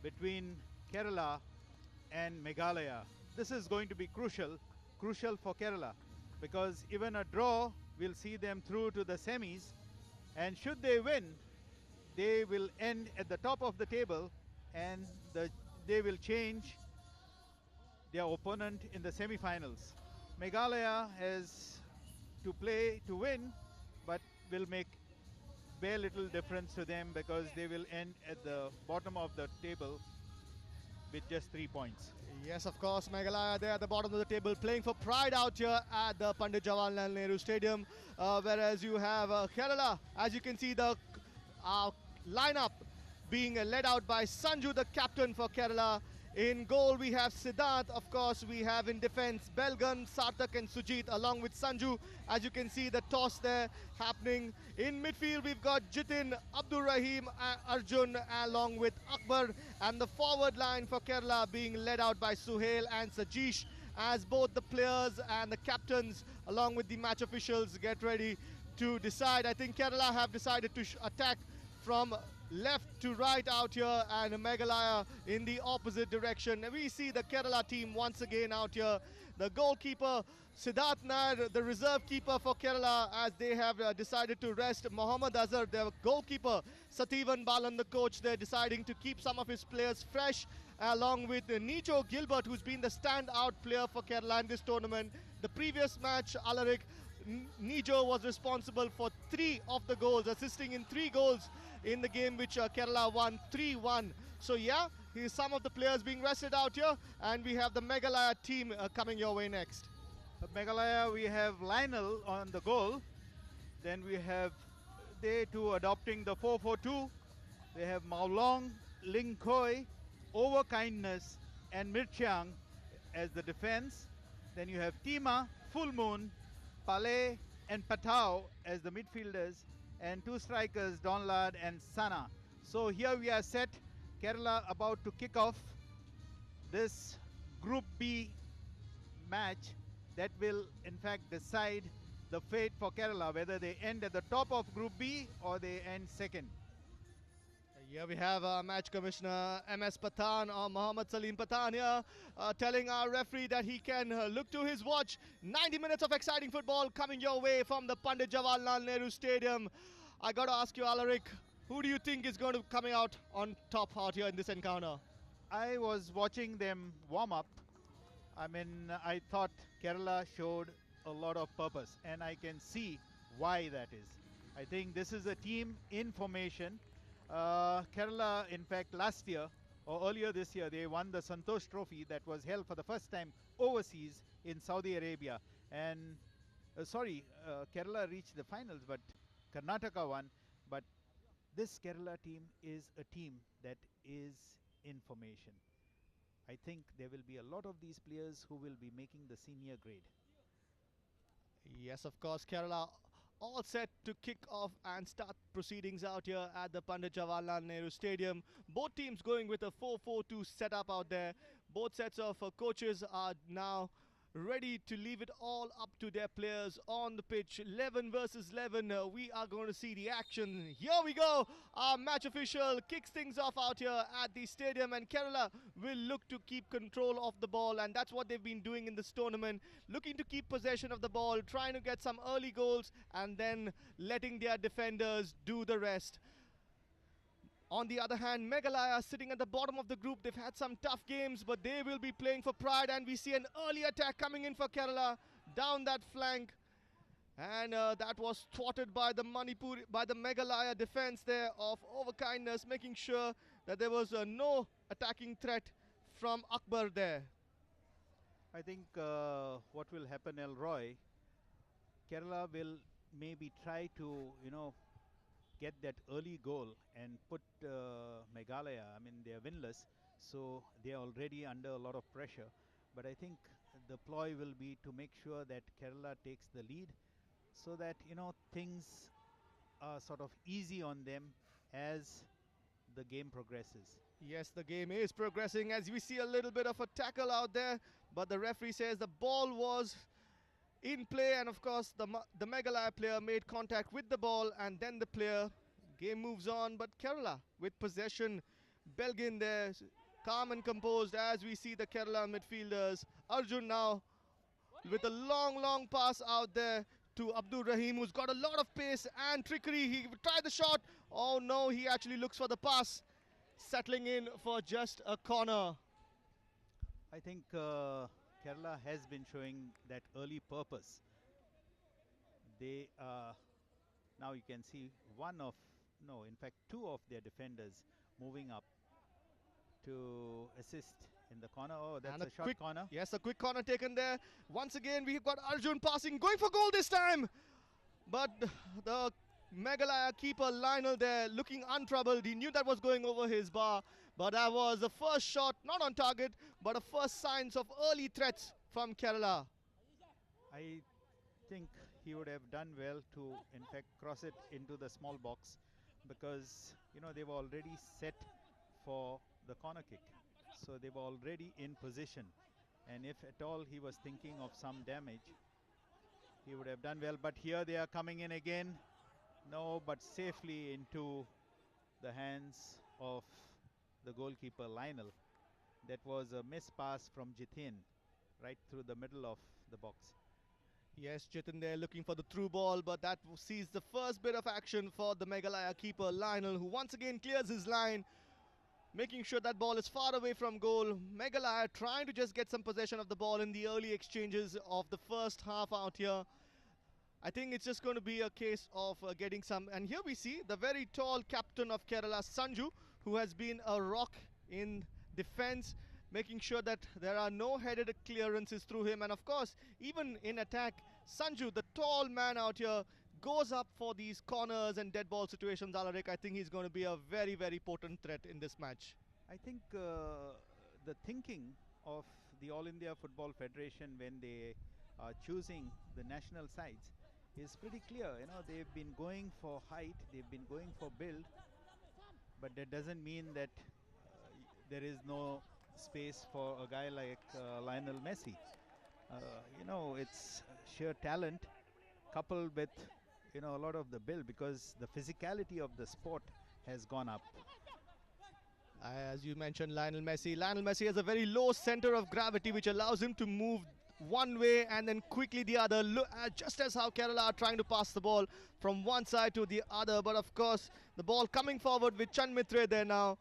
between Kerala and Meghalaya. This is going to be crucial for Kerala, because even a draw will see them through to the semis, and should they win, they will end at the top of the table, and they will change their opponent in the semi-finals. Meghalaya has to play to win, but will make very little difference to them because they will end at the bottom of the table with just 3 points. Yes, of course, Meghalaya there at the bottom of the table playing for pride out here at the Pandit Jawaharlal Nehru Stadium. Whereas you have Kerala, as you can see, the lineup being led out by Sanju, the captain for Kerala. In goal we have Siddharth, of course we have in defense Belgan, Sarthak and Sujit along with Sanju. As you can see the toss there happening. In midfield we've got Jitin, Abdur Rahim, Arjun along with Akbar, and the forward line for Kerala being led out by Suhail and Sajish, as both the players and the captains along with the match officials get ready to decide. I think Kerala have decided to attack from left to right out here, and Meghalaya in the opposite direction. We see the Kerala team once again out here. The goalkeeper Siddharth Nair, the reserve keeper for Kerala, as they have decided to rest Mohammad Azhar, their goalkeeper. Sathivan Balan, the coach, they're deciding to keep some of his players fresh, along with Nijo Gilbert, who's been the standout player for Kerala in this tournament. The previous match, Alaric, Nijo was responsible for 3 of the goals, assisting in 3 goals in the game which Kerala won 3-1. So yeah, here's some of the players being rested out here, and we have the Meghalaya team coming your way next. Meghalaya, we have Lionel on the goal. Then we have they too adopting the 4-4-2. They have Maulong, Ling Khoi, Overkindness and Mirchiang as the defense. Then you have Tima, Full Moon, Pale and Patao as the midfielders, and 2 strikers, Donlad and Sana. So here we are set. Kerala about to kick off this Group B match that will in fact decide the fate for Kerala, whether they end at the top of Group B or they end second. Here we have match commissioner MS Pathan, or Mohammad Salim Pathan here, telling our referee that he can look to his watch. 90 minutes of exciting football coming your way from the Pandit Jawaharlal Nehru Stadium. I got to ask you, Alaric, who do you think is going to be coming out on top out here in this encounter? I was watching them warm up. I mean, I thought Kerala showed a lot of purpose, and I can see why that is. I think this is a team in formation. Kerala, in fact, last year or earlier this year, they won the Santosh Trophy that was held for the first time overseas in Saudi Arabia. And Kerala reached the finals, but Karnataka won. But this Kerala team is a team that is in formation. I think there will be a lot of these players who will be making the senior grade. Yes, of course, Kerala all set to kick off and start proceedings out here at the Pandit Jawaharlal Nehru Stadium. Both teams going with a 4-4-2 setup out there. Both sets of coaches are now ready to leave it all up to their players on the pitch. 11 versus 11, we are going to see the action. Here we go. Our match official kicks things off out here at the stadium, and Kerala will look to keep control of the ball, and that's what they've been doing in this tournament, looking to keep possession of the ball, trying to get some early goals, and then letting their defenders do the rest. On the other hand, Meghalaya sitting at the bottom of the group. They've had some tough games, but they will be playing for pride, and we see an early attack coming in for Kerala down that flank, and that was thwarted by the Meghalaya defense there of Overkindness, making sure that there was no attacking threat from Akbar there. I think what will happen, Elroy, Kerala will maybe try to, get that early goal and put Meghalaya, I mean, they are winless, so they are already under a lot of pressure. But I think the ploy will be to make sure that Kerala takes the lead so that, things are sort of easy on them as the game progresses. Yes, the game is progressing as we see a little bit of a tackle out there, but the referee says the ball was in play, and of course the Meghalaya player made contact with the ball, and then the game moves on. But Kerala with possession Belgin there, calm and composed as we see the Kerala midfielders. Arjun now with a long pass out there to Abdul Rahim, who's got a lot of pace and trickery. He tried the shot. Oh no, he actually looks for the pass, settling in for just a corner. I think Kerala has been showing that early purpose. They now you can see in fact, two of their defenders moving up to assist in the corner. Oh, that's a short corner. Yes, a quick corner taken there. Once again, we've got Arjun passing, going for goal this time. But the Meghalaya keeper Lionel there looking untroubled. He knew that was going over his bar. But that was the first shot, not on target, but a first signs of early threats from Kerala. I think he would have done well to, in fact, cross it into the small box because, you know, they were already set for the corner kick. So they were already in position. And if at all he was thinking of some damage, he would have done well. But here they are coming in again. No, but safely into the hands of the goalkeeper Lionel. That was a missed pass from Jitin right through the middle of the box. Yes, Jitin there looking for the through ball, but that sees the first bit of action for the Meghalaya keeper Lionel, who once again clears his line, making sure that ball is far away from goal. Meghalaya trying to just get some possession of the ball in the early exchanges of the first half out here. I think it's just going to be a case of getting some. And here we see the very tall captain of Kerala, Sanju, who has been a rock in defense, making sure that there are no headed clearances through him. And of course, even in attack, Sanju, the tall man out here, goes up for these corners and dead ball situations. Alarik, I think he's going to be a very potent threat in this match. I think the thinking of the All India Football Federation when they are choosing the national sides is pretty clear. You know, they've been going for height, they've been going for build, but that doesn't mean that there is no space for a guy like Lionel Messi. You know, it's sheer talent coupled with, you know, a lot of the build, because the physicality of the sport has gone up. As you mentioned, Lionel Messi has a very low center of gravity, which allows him to move one way and then quickly the other. Look, just as how Kerala are trying to pass the ball from one side to the other. But of course, the ball coming forward with Chand Mitre there now.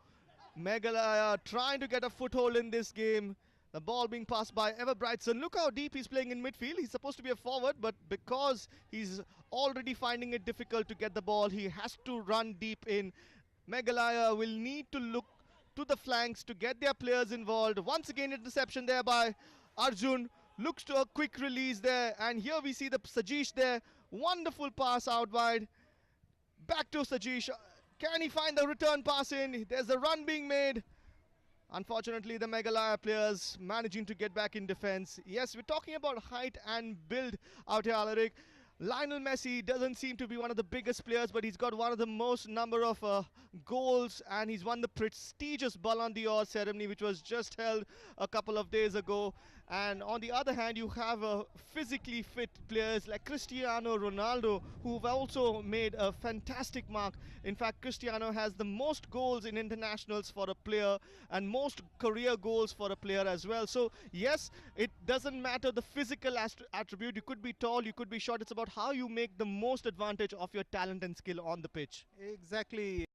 Meghalaya trying to get a foothold in this game. The ball being passed by Ever Brightson. Look how deep he's playing in midfield. He's supposed to be a forward, but because he's already finding it difficult to get the ball, he has to run deep in. Meghalaya will need to look to the flanks to get their players involved. Once again, interception there by Arjun. Looks to a quick release there. And here we see the Sajish there. Wonderful pass out wide. Back to Sajish. Can he find the return pass in? There's a run being made. Unfortunately, the Meghalaya players managing to get back in defense. Yes, we're talking about height and build out here, Alarik. Lionel Messi doesn't seem to be one of the biggest players, but he's got one of the most number of goals, and he's won the prestigious Ballon d'Or ceremony, which was just held a couple of days ago. And on the other hand, you have physically fit players like Cristiano Ronaldo, who've also made a fantastic mark. In fact, Cristiano has the most goals in internationals for a player and most career goals for a player as well. So yes, it doesn't matter the physical attribute. You could be tall, you could be short. It's about how you make the most advantage of your talent and skill on the pitch. Exactly.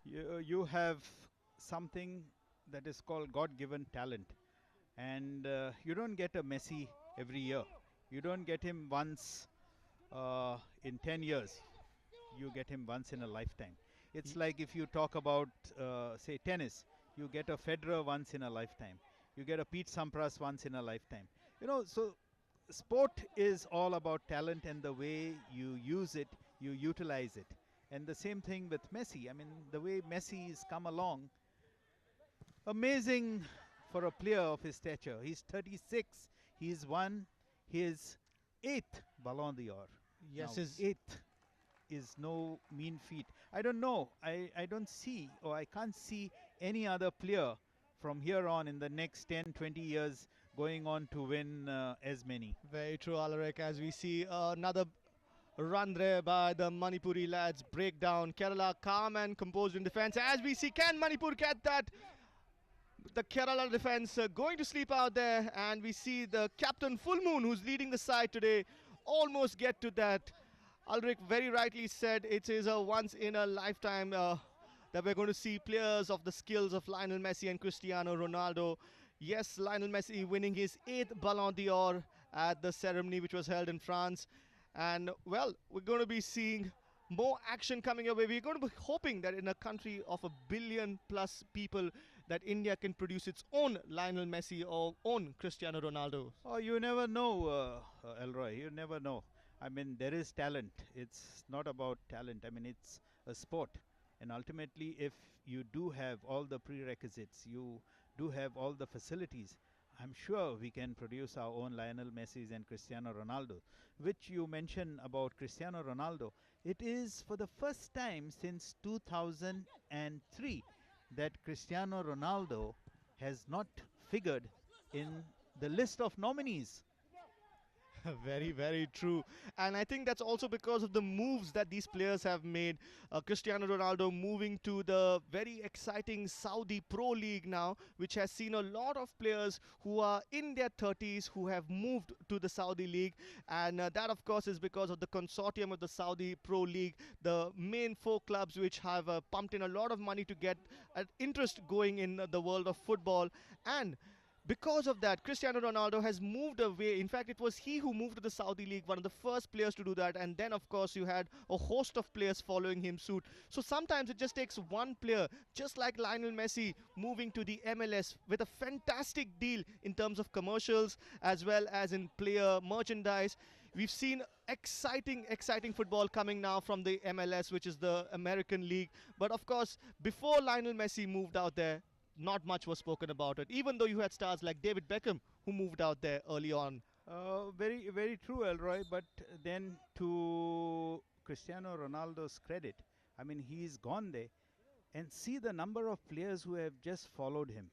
You have something that is called God-given talent, and you don't get a Messi every year. You don't get him once in 10 years. You get him once in a lifetime. It's like if you talk about say tennis, you get a Federer once in a lifetime. You get a Pete Sampras once in a lifetime. You know, so sport is all about talent and the way you use it, you utilize it. And the same thing with Messi. I mean, the way Messi's come along, amazing for a player of his stature. He's 36. He's won his 8th Ballon d'Or. Yes, now, his 8th is no mean feat. I don't know. I don't see, or I can't see any other player from here on in the next 10, 20 years going on to win as many. Very true, Alarik, as we see another run there by the Manipuri lads. Breakdown. Kerala calm and composed in defense. As we see, can Manipur get that? The Kerala defense going to sleep out there, and we see the captain Full Moon, who's leading the side today, almost get to that. Ulrich very rightly said it is a once in a lifetime that we're going to see players of the skills of Lionel Messi and Cristiano Ronaldo. Yes, Lionel Messi winning his 8th Ballon d'Or at the ceremony which was held in France. And well, we're going to be seeing more action coming your way. We're going to be hoping that in a country of 1 billion+ people, that India can produce its own Lionel Messi or own Cristiano Ronaldo. Oh, you never know, Elroy. You never know. I mean, there is talent. It's not about talent. I mean, it's a sport. And ultimately, if you do have all the prerequisites, you do have all the facilities, I'm sure we can produce our own Lionel Messi and Cristiano Ronaldo. Which you mentioned about Cristiano Ronaldo. It is for the first time since 2003 that Cristiano Ronaldo has not figured in the list of nominees. Very, very true. And I think that's also because of the moves that these players have made. Cristiano Ronaldo moving to the very exciting Saudi Pro League now, which has seen a lot of players who are in their 30s who have moved to the Saudi League. And that, of course, is because of the consortium of the Saudi Pro League, the main 4 clubs which have pumped in a lot of money to get interest going in the world of football. And because of that, Cristiano Ronaldo has moved away. In fact, it was he who moved to the Saudi League, one of the first players to do that. And then, of course, you had a host of players following him suit. So sometimes it just takes one player, just like Lionel Messi, moving to the MLS with a fantastic deal in terms of commercials as well as in player merchandise. We've seen exciting football coming now from the MLS, which is the American League. But, of course, before Lionel Messi moved out there, not much was spoken about it, even though you had stars like David Beckham who moved out there early on. Very, very true, Elroy. But then to Cristiano Ronaldo's credit, I mean, he's gone there. And see the number of players who have just followed him.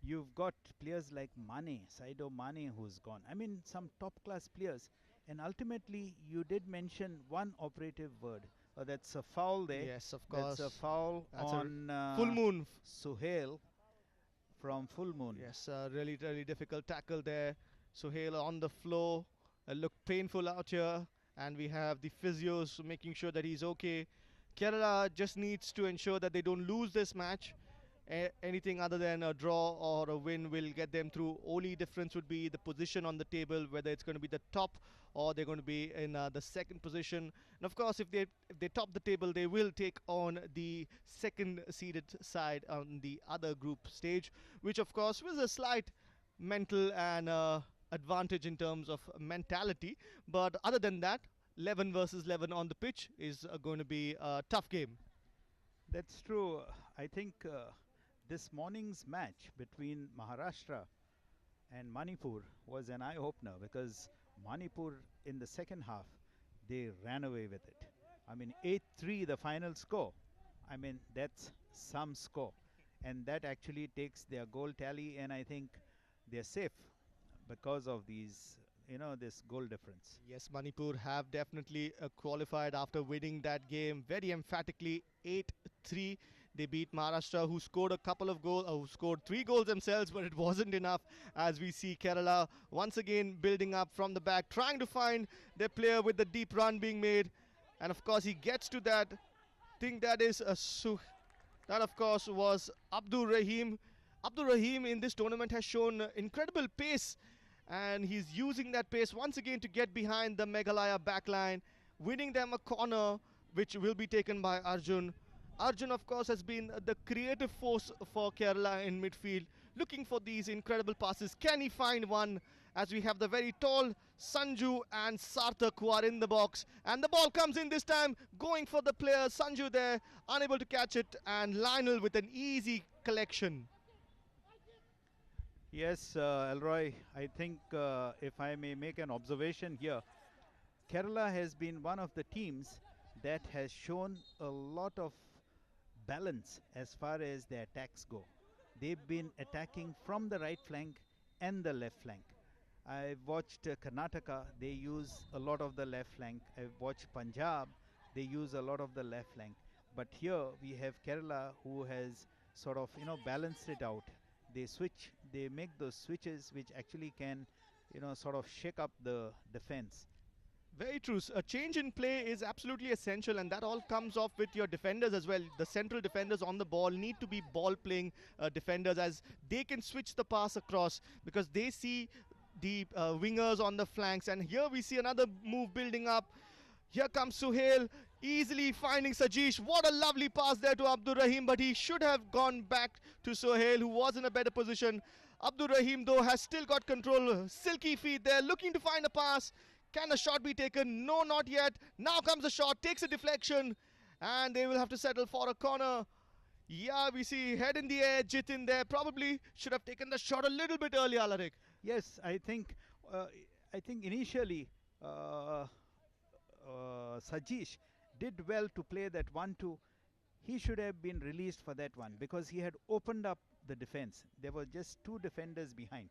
You've got players like Mane, Sadio Mane, who's gone. I mean, some top-class players. And ultimately, you did mention one operative word. That's a foul there. Yes, of course. That's a foul That's on Full Moon. Suhail from Full Moon. Yes, really, really difficult tackle there. Suhail on the floor. Looked painful out here. And we have the physios making sure that he's okay. Kerala just needs to ensure that they don't lose this match. Anything other than a draw or a win will get them through. Only difference would be the position on the table, whether it's going to be the top or they're going to be in the second position. And of course, if they top the table, they will take on the second seeded side on the other group stage, which of course was a slight mental and advantage in terms of mentality. But other than that, 11 versus 11 on the pitch is going to be a tough game. That's true. I think this morning's match between Maharashtra and Manipur was an eye-opener, because Manipur in the second half, they ran away with it. I mean, 8-3 the final score. I mean, that's some score. And that actually takes their goal tally, and I think they're safe because of these, this goal difference. Yes, Manipur have definitely qualified after winning that game very emphatically, 8-3. They beat Maharashtra, who scored a couple of goals, who scored 3 goals themselves, but it wasn't enough, as we see Kerala once again building up from the back, trying to find their player with the deep run being made. And of course, he gets to that. I think that is that of course was Abdur Rahim. Abdur Rahim in this tournament has shown incredible pace, and he's using that pace once again to get behind the Meghalaya backline, winning them a corner, which will be taken by Arjun. Arjun, of course, has been the creative force for Kerala in midfield, looking for these incredible passes. Can he find one? As we have the very tall Sanju and Sarthak who are in the box. And the ball comes in this time, going for the player. Sanju there, unable to catch it. And Lionel with an easy collection. Yes, Elroy, I think if I may make an observation here, Kerala has been one of the teams that has shown a lot of balance as far as the attacks go. They've been attacking from the right flank and the left flank. I've watched Karnataka, they use a lot of the left flank. I've watched Punjab, they use a lot of the left flank. But here we have Kerala who has sort of, balanced it out. They switch, they make those switches which actually can, sort of shake up the defense. Very true. A change in play is absolutely essential, and that all comes off with your defenders as well. The central defenders on the ball need to be ball playing defenders, as they can switch the pass across because they see the wingers on the flanks. And here we see another move building up. Here comes Suhail, easily finding Sajish. What a lovely pass there to Abdur Rahim, but he should have gone back to Suhail, who was in a better position. Abdur Rahim, though, has still got control. Silky feet there, looking to find a pass. Can a shot be taken? No, not yet. Now comes the shot, takes a deflection, and they will have to settle for a corner. Yeah, we see head in the air, Jitin there. Probably should have taken the shot a little bit earlier, Alarik. Yes, I think initially Sajish did well to play that 1-2. He should have been released for that one because he had opened up the defense. There were just two defenders behind.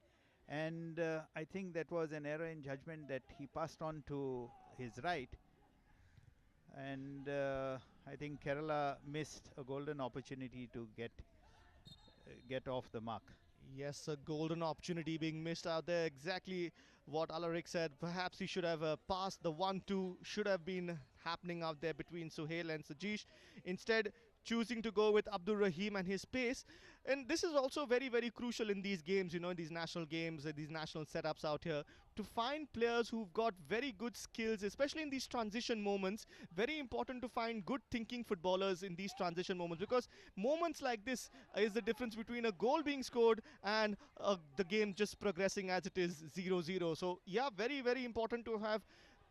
And I think that was an error in judgment that he passed on to his right. And I think Kerala missed a golden opportunity to get off the mark. Yes, a golden opportunity being missed out there. Exactly what Alarik said. Perhaps he should have passed the 1-2. Should have been happening out there between Suhail and Sajish. Instead, choosing to go with Abdur Rahim and his pace. And this is also very, very crucial in these games, in these national games, these national setups out here, to find players who've got very good skills, especially in these transition moments. Very important to find good thinking footballers in these transition moments, because moments like this is the difference between a goal being scored and the game just progressing as it is 0-0. So yeah, very, very important to have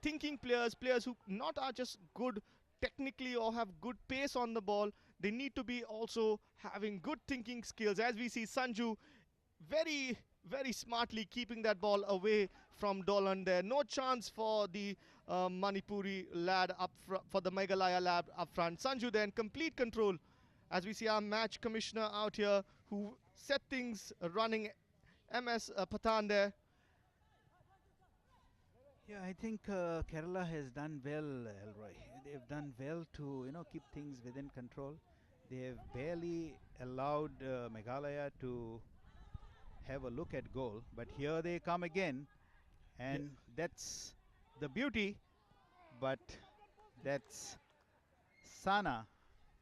thinking players who not are just good technically or have good pace on the ball. They need to be also having good thinking skills, as we see Sanju very, very smartly keeping that ball away from Dolan there. No chance for the Manipuri lad up front, for the Meghalaya lad up front. Sanju then complete control, as we see our match commissioner out here who set things running. MS Pathan there. Yeah, I think Kerala has done well, Elroy. They've done well to keep things within control. They have barely allowed Meghalaya to have a look at goal, but here they come again, and that's the beauty. But that's Sana.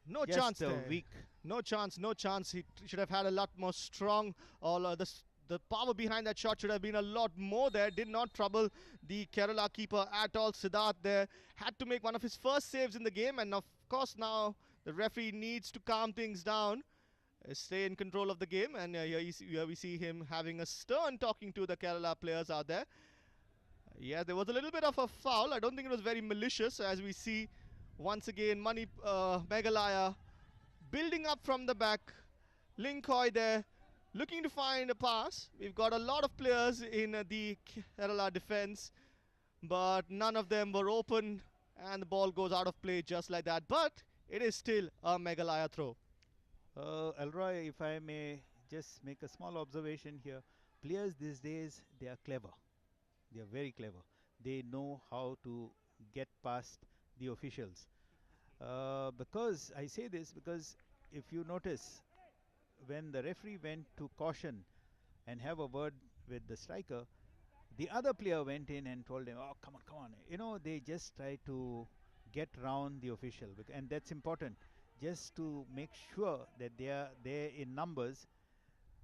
No just chance there. weak. No chance, no chance. He should have had a lot more strong, or the power behind that shot should have been a lot more there. Did not trouble the Kerala keeper at all. Siddharth there had to make one of his first saves in the game, and of course now the referee needs to calm things down, stay in control of the game. And here we see him having a stern talking to the Kerala players out there. Yeah, there was a little bit of a foul. I don't think it was very malicious, as we see once again Meghalaya building up from the back. Linkoy there looking to find a pass. We've got a lot of players in the Kerala defense, but none of them were open, and the ball goes out of play just like that. But it is still a Meghalaya throw. Elroy, if I may just make a small observation here. Players these days, they are clever. They are very clever. They know how to get past the officials. Because I say this because if you notice, when the referee went to caution and have a word with the striker, the other player went in and told him, "Oh, come on." They just try to get round the official, and that's important, just to make sure that they are there in numbers,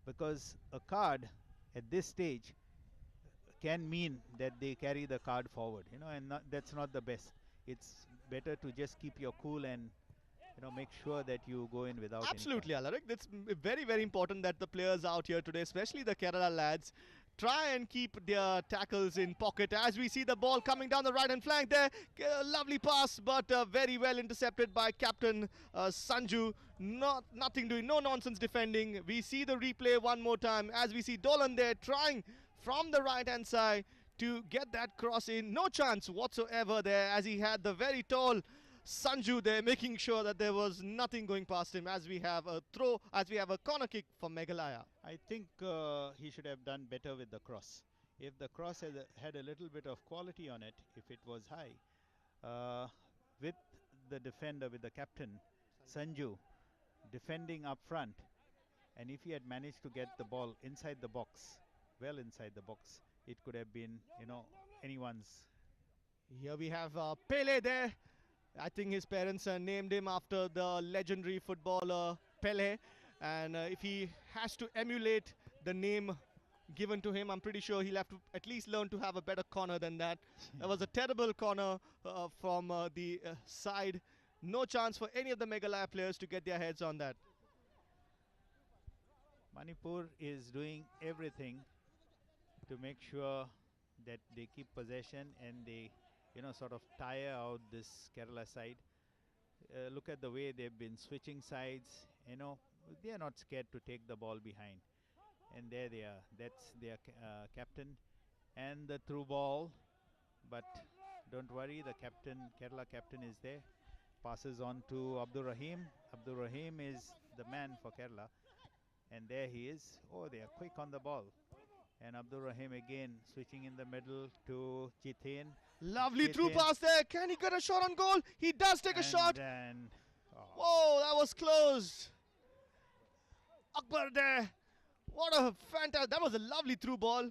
because a card at this stage can mean that they carry the card forward, and that's not the best. It's better to just keep your cool and make sure that you go in without Absolutely, Alarik. That's very, very important that the players out here today, especially the Kerala lads, try and keep their tackles in pocket. As we see the ball coming down the right-hand flank there. Lovely pass, but very well intercepted by Captain Sanju. Nothing doing, no nonsense defending. We see the replay one more time, as we see Dolan there trying from the right-hand side to get that cross in. No chance whatsoever there, as he had the very tall Sanju there making sure that there was nothing going past him, as we have a corner kick for Meghalaya. I think he should have done better with the cross. If the cross had a little bit of quality on it, if it was high, with the defender, with the captain, Sanju, defending up front, and if he had managed to get the ball inside the box, well inside the box, it could have been, anyone's. Here we have Pele there. I think his parents named him after the legendary footballer Pele. And if he has to emulate the name given to him, I'm pretty sure he'll have to at least learn to have a better corner than that. That was a terrible corner from the side. No chance for any of the Meghalaya players to get their heads on that. Manipur is doing everything to make sure that they keep possession and they, sort of tire out this Kerala side. Look at the way they've been switching sides. They are not scared to take the ball behind. And there they are. That's their captain. And the through ball. But don't worry, the captain, Kerala captain is there. Passes on to Abdur Rahim. Abdur Rahim is the man for Kerala. And there he is. Oh, they are quick on the ball. And Abdur Rahim again switching in the middle to Jiten. Lovely through pass there. Can he get a shot on goal? He does take a shot. Whoa, that was close. Akbar there. What a fantastic. That was a lovely through ball.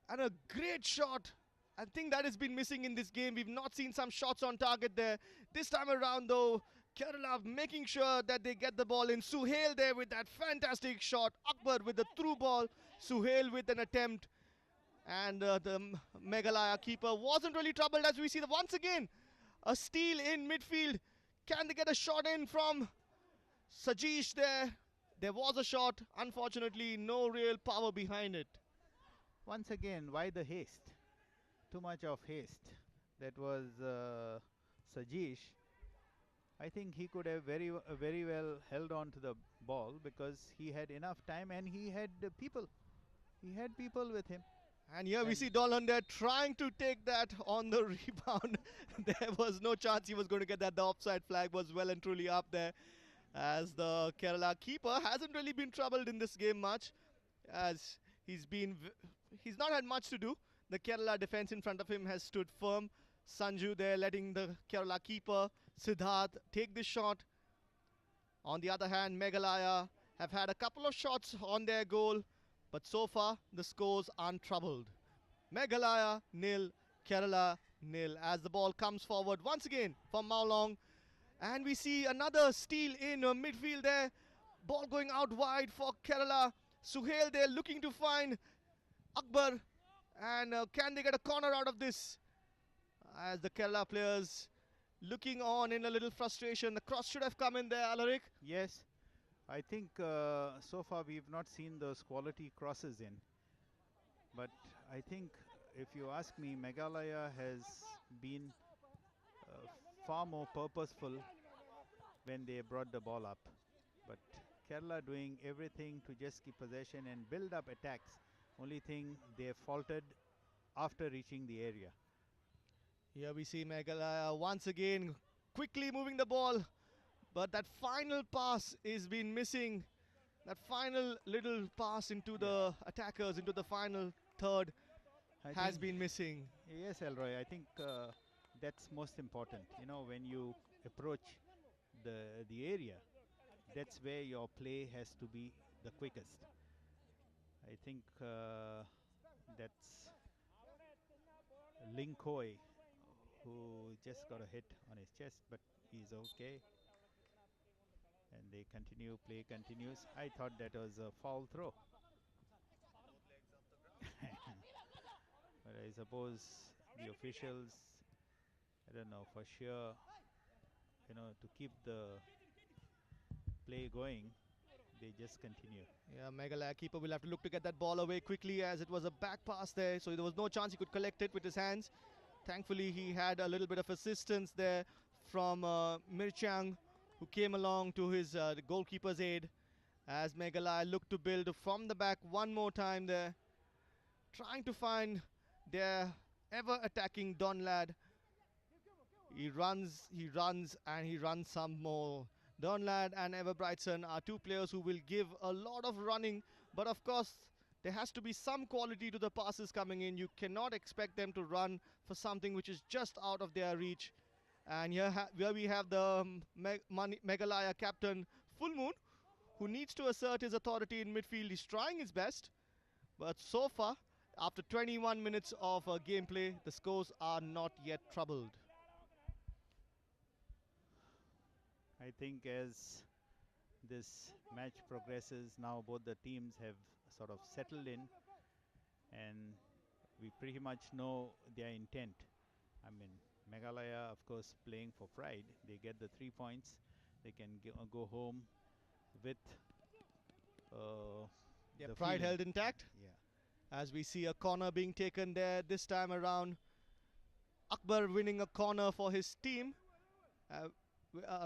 And a great shot. I think that has been missing in this game. We've not seen some shots on target there. This time around, though, Kerala making sure that they get the ball in. Suhail there with that fantastic shot. Akbar with the through ball. Suhail with an attempt. And the Meghalaya keeper wasn't really troubled, as we see that once again a steal in midfield. Can they get a shot in from Sajish there? There was a shot. Unfortunately, no real power behind it. Once again, why the haste? Too much of haste. That was Sajish. I think he could have very well held on to the ball because he had enough time and he had people. He had people with him. And here we see Dolan there trying to take that on the rebound. There was no chance he was going to get that. The offside flag was well and truly up there, as the Kerala keeper hasn't really been troubled in this game much, as he's not had much to do. The Kerala defense in front of him has stood firm. Sanju there letting the Kerala keeper Siddharth take this shot. On the other hand, Meghalaya have had a couple of shots on their goal, but so far the scores untroubled. Meghalaya 0, Kerala 0, as the ball comes forward once again from Maulong. And we see another steal in midfield there. Ball going out wide for Kerala. Suhail there looking to find Akbar. And can they get a corner out of this? As the Kerala players looking on in a little frustration. The cross should have come in there, Alaric. Yes. I think so far we've not seen those quality crosses in. But I think if you ask me, Meghalaya has been far more purposeful when they brought the ball up. But Kerala doing everything to just keep possession and build up attacks. Only thing they have faltered after reaching the area. Here we see Meghalaya once again quickly moving the ball. But that final pass is been missing. That final little pass into the attackers, into the final third, has been missing. Yes, Elroy, I think that's most important. When you approach the area, that's where your play has to be the quickest. I think that's Linkoi, who just got a hit on his chest, but he's okay. And they continue, play continues. I thought that was a foul throw. But I suppose the officials, I don't know, for sure, to keep the play going, they just continue. Yeah, Meghalaya keeper will have to look to get that ball away quickly, as it was a back pass there, so there was no chance he could collect it with his hands. Thankfully, he had a little bit of assistance there from Mirchang, who came along to his goalkeeper's aid, as Meghalaya looked to build from the back one more time there, trying to find their ever-attacking Don Lad. He runs, and he runs some more. Don Lad and Ever Brightson are two players who will give a lot of running, but of course, There has to be some quality to the passes coming in. You cannot expect them to run for something which is just out of their reach. And here we have the Meghalaya captain Full Moon, who needs to assert his authority in midfield. He's trying his best, but so far, after 21 minutes of gameplay, the scores are not yet troubled. I think as this match progresses, now both the teams have sort of settled in, and we pretty much know their intent. I mean, Meghalaya, of course, playing for pride. They get the 3 points. They can go home with Their the pride feeling. held intact. Yeah. As we see a corner being taken there this time around. Akbar winning a corner for his team.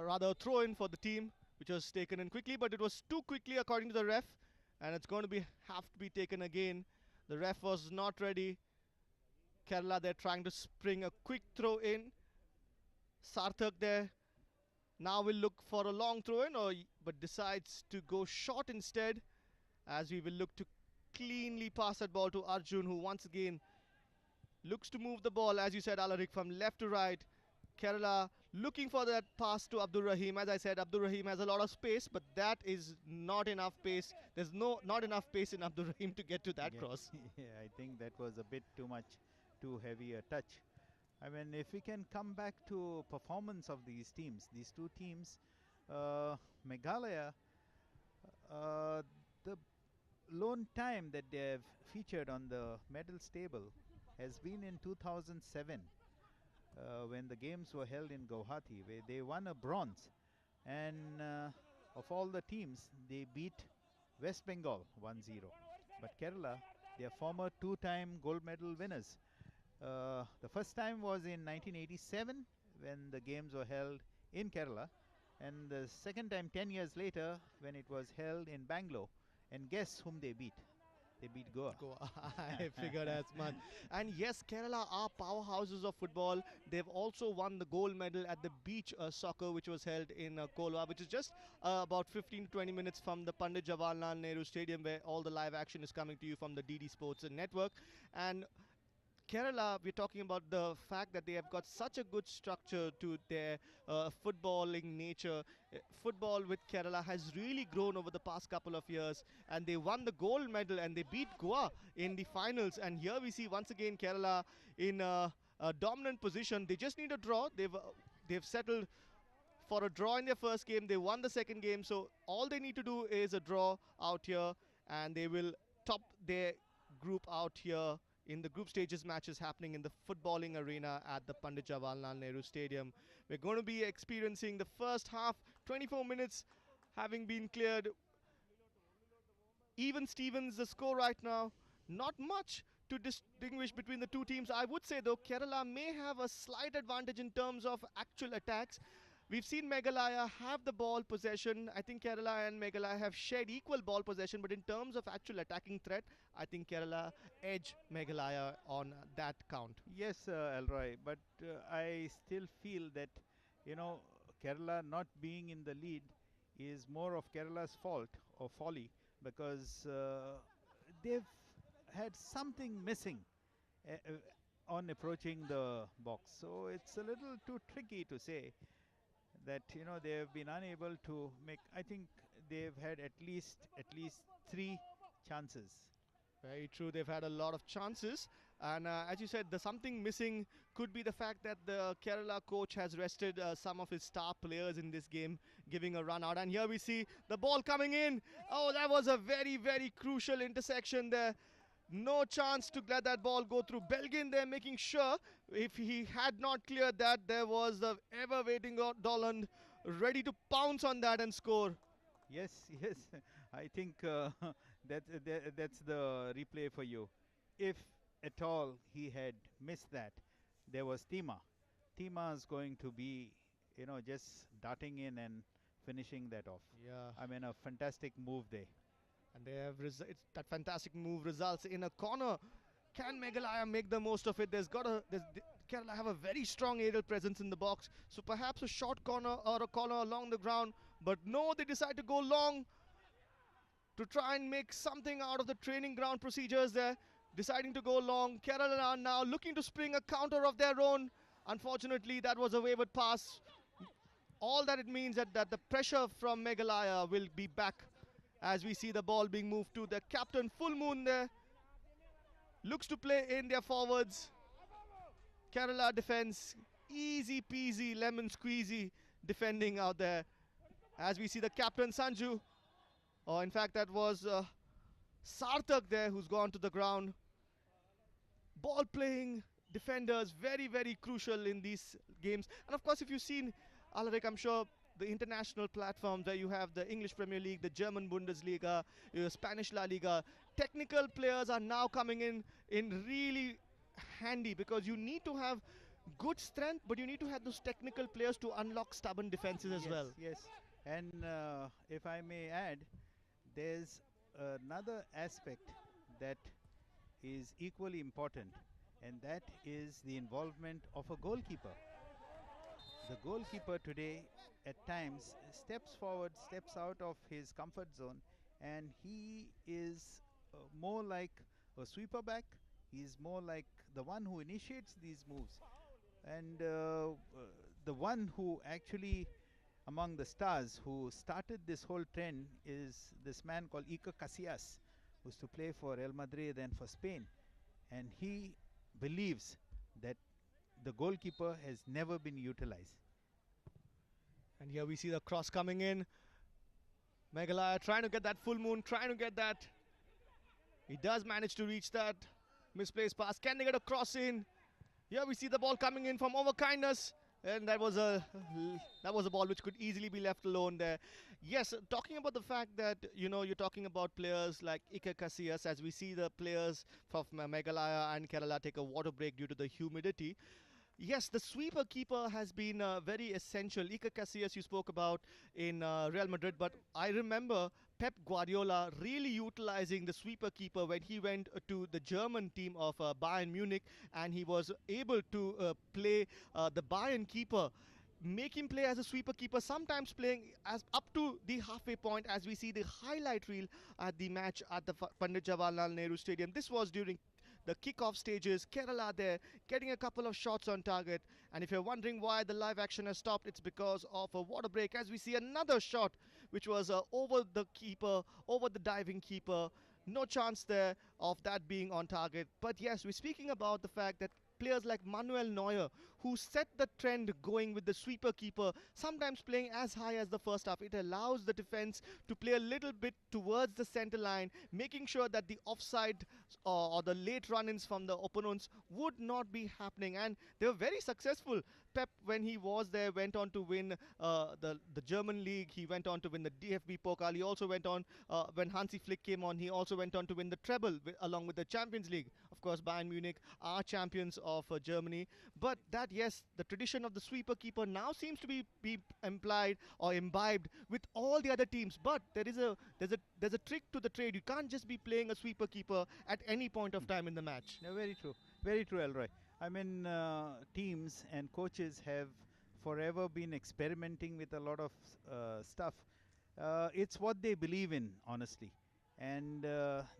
Rather a throw-in for the team, which was taken in quickly, but it was too quickly according to the ref, and it's going to have to be taken again. The ref was not ready. Kerala, they're trying to spring a quick throw in. Sarthak there now will look for a long throw in, but decides to go short instead, as we will look to cleanly pass that ball to Arjun, who once again looks to move the ball, as you said, Alarik, from left to right. Kerala looking for that pass to Abdur Rahim. As I said, Abdur Rahim has a lot of space, but that is not enough pace. There's not enough pace in Abdur Rahim to get to that cross. Yeah, I think that was a bit too much, too heavy a touch. I mean, if we can come back to performance of these teams, these two teams, Meghalaya, the lone time that they have featured on the medals table has been in 2007. When the games were held in Guwahati, where they won a bronze, and of all the teams, they beat West Bengal 1-0. But Kerala, their former two-time gold medal winners. The first time was in 1987 when the games were held in Kerala, and the second time 10 years later when it was held in Bangalore. And guess whom they beat? They beat Goa. I figured as much. And yes, Kerala are powerhouses of football. They've also won the gold medal at the beach soccer, which was held in Kolwa, which is just about 15 to 20 minutes from the Pandit Jawaharlal Nehru Stadium, where all the live action is coming to you from the DD Sports Network. And Kerala, we're talking about the fact that they have got such a good structure to their footballing nature. Football with Kerala has really grown over the past couple of years, and they won the gold medal and they beat Goa in the finals. And here we see once again Kerala in a dominant position. They just need a draw. They've settled for a draw in their first game. They won the second game, so all they need to do is a draw out here, and they will top their group out here in the group stages matches happening in the footballing arena at the Pandit Jawaharlal Nehru Stadium. We're going to be experiencing the first half, 24 minutes having been cleared. Even Stevens, the score right now, not much to distinguish between the two teams. I would say though, Kerala may have a slight advantage in terms of actual attacks. We've seen Meghalaya have the ball possession. I think Kerala and Meghalaya have shared equal ball possession, but in terms of actual attacking threat, I think Kerala edge Meghalaya on that count. Yes, Elroy, but I still feel that, you know, Kerala not being in the lead is more of Kerala's fault or folly, because they've had something missing on approaching the box. So it's a little too tricky to say that, you know, they have been unable to make. I think they've had at least 3 chances. Very true. They've had a lot of chances, and as you said, the something missing could be the fact that the Kerala coach has rested some of his star players in this game, giving a run out. And here we see the ball coming in. Oh, that was a very, very crucial intersection there. No chance to let that ball go through. Belgin there making sure if he had not cleared that, there was the ever waiting Dolan ready to pounce on that and score. Yes, yes. I think that's the replay for you. If at all he had missed that, there was Tima. Tima is going to be, you know, just darting in and finishing that off. Yeah. I mean, a fantastic move there. And they have that fantastic move results in a corner. Can Meghalaya make the most of it? Kerala have a very strong aerial presence in the box, so perhaps a short corner or a corner along the ground. But no, they decide to go long. to try and make something out of the training ground procedures there, deciding to go long. Kerala are now looking to spring a counter of their own. Unfortunately, that was a wayward pass. All that it means that the pressure from Meghalaya will be back as we see the ball being moved to the captain. Full Moon there looks to play in their forwards. Kerala defense, easy peasy, lemon squeezy defending out there. As we see the captain Sanju, in fact that was Sarthak there who's gone to the ground. Ball playing defenders, very, very crucial in these games. And of course, if you've seen, Alaric, I'm sure the international platforms where you have the English Premier League, the German Bundesliga, Spanish La Liga, technical players are now coming in really handy because you need to have good strength, but you need to have those technical players to unlock stubborn defenses as well. Yes, and if I may add, there's another aspect that is equally important, and that is the involvement of a goalkeeper. The goalkeeper today at times steps forward, steps out of his comfort zone, and he is more like a sweeper back. He's more like the one who initiates these moves, and the one who actually, among the stars, who started this whole trend is this man called Iker Casillas, who used to play for Real Madrid and for Spain, and he believes that the goalkeeper has never been utilized. And here we see the cross coming in. Meghalaya trying to get that Full Moon, trying to get that. He does manage to reach that misplaced pass. Can they get a cross in? Here we see the ball coming in from Overkindness. And that was a ball which could easily be left alone there. Yes, talking about the fact that, you're talking about players like Iker Casillas, as we see the players from Meghalaya and Kerala take a water break due to the humidity. Yes, the sweeper keeper has been very essential. Iker Casillas you spoke about in Real Madrid, but I remember Pep Guardiola really utilizing the sweeper keeper when he went to the German team of Bayern Munich, and he was able to play the Bayern keeper, make him play as a sweeper keeper, sometimes playing as up to the halfway point, as we see the highlight reel at the match at the Pandit Jawaharlal Nehru Stadium. This was during the kickoff stages. Kerala there getting a couple of shots on target, and if you're wondering why the live action has stopped, it's because of a water break, as we see another shot which was over the keeper, over the diving keeper. No chance there of that being on target. But yes, we're speaking about the fact that players like Manuel Neuer, who set the trend going with the sweeper keeper, sometimes playing as high as the first half. It allows the defense to play a little bit towards the center line, making sure that the offside or the late run-ins from the opponents would not be happening. And they were very successful. Pep, when he was there, went on to win the German league. He went on to win the DFB Pokal. He also went on, when Hansi Flick came on, he also went on to win the treble along with the Champions League. Of course, Bayern Munich are champions of Germany. But that, yes, the tradition of the sweeper keeper now seems to be implied or imbibed with all the other teams. But there's a trick to the trade. You can't just be playing a sweeper keeper at any point of time in the match. No, very true, Elroy. I mean, teams and coaches have forever been experimenting with a lot of stuff. It's what they believe in, honestly. And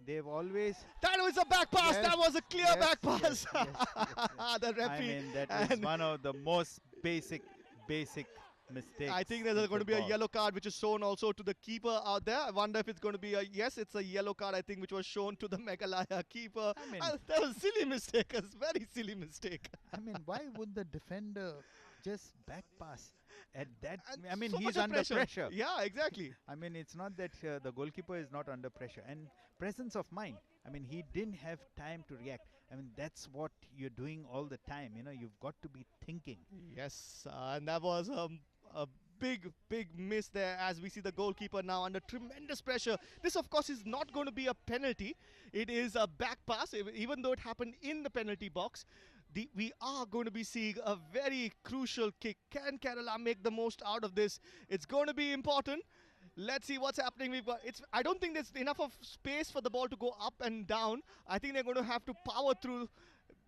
they've always... That was a back pass! Yes, that was a clear yes, back pass! yes. The referee... I mean, that is one of the most basic mistakes. I think there's going to be a yellow card which is shown also to the keeper out there. I wonder if it's going to be a... Yes, it's a yellow card, I think, which was shown to the Meghalaya keeper. I mean, that was a silly mistake. A very silly mistake. I mean, why would the defender just back pass at that? And I mean, so he's much under pressure. Yeah, exactly. I mean, it's not that the goalkeeper is not under pressure. And presence of mind. I mean, he didn't have time to react. I mean, that's what you're doing all the time. You've got to be thinking. Yes, and that was a big miss there, as we see the goalkeeper now under tremendous pressure. This, of course, is not going to be a penalty. It is a back pass, even though it happened in the penalty box. We are going to be seeing a very crucial kick. Can Kerala make the most out of this? It's going to be important. Let's see what's happening. I don't think there's enough of space for the ball to go up and down. I think they're going to have to power through.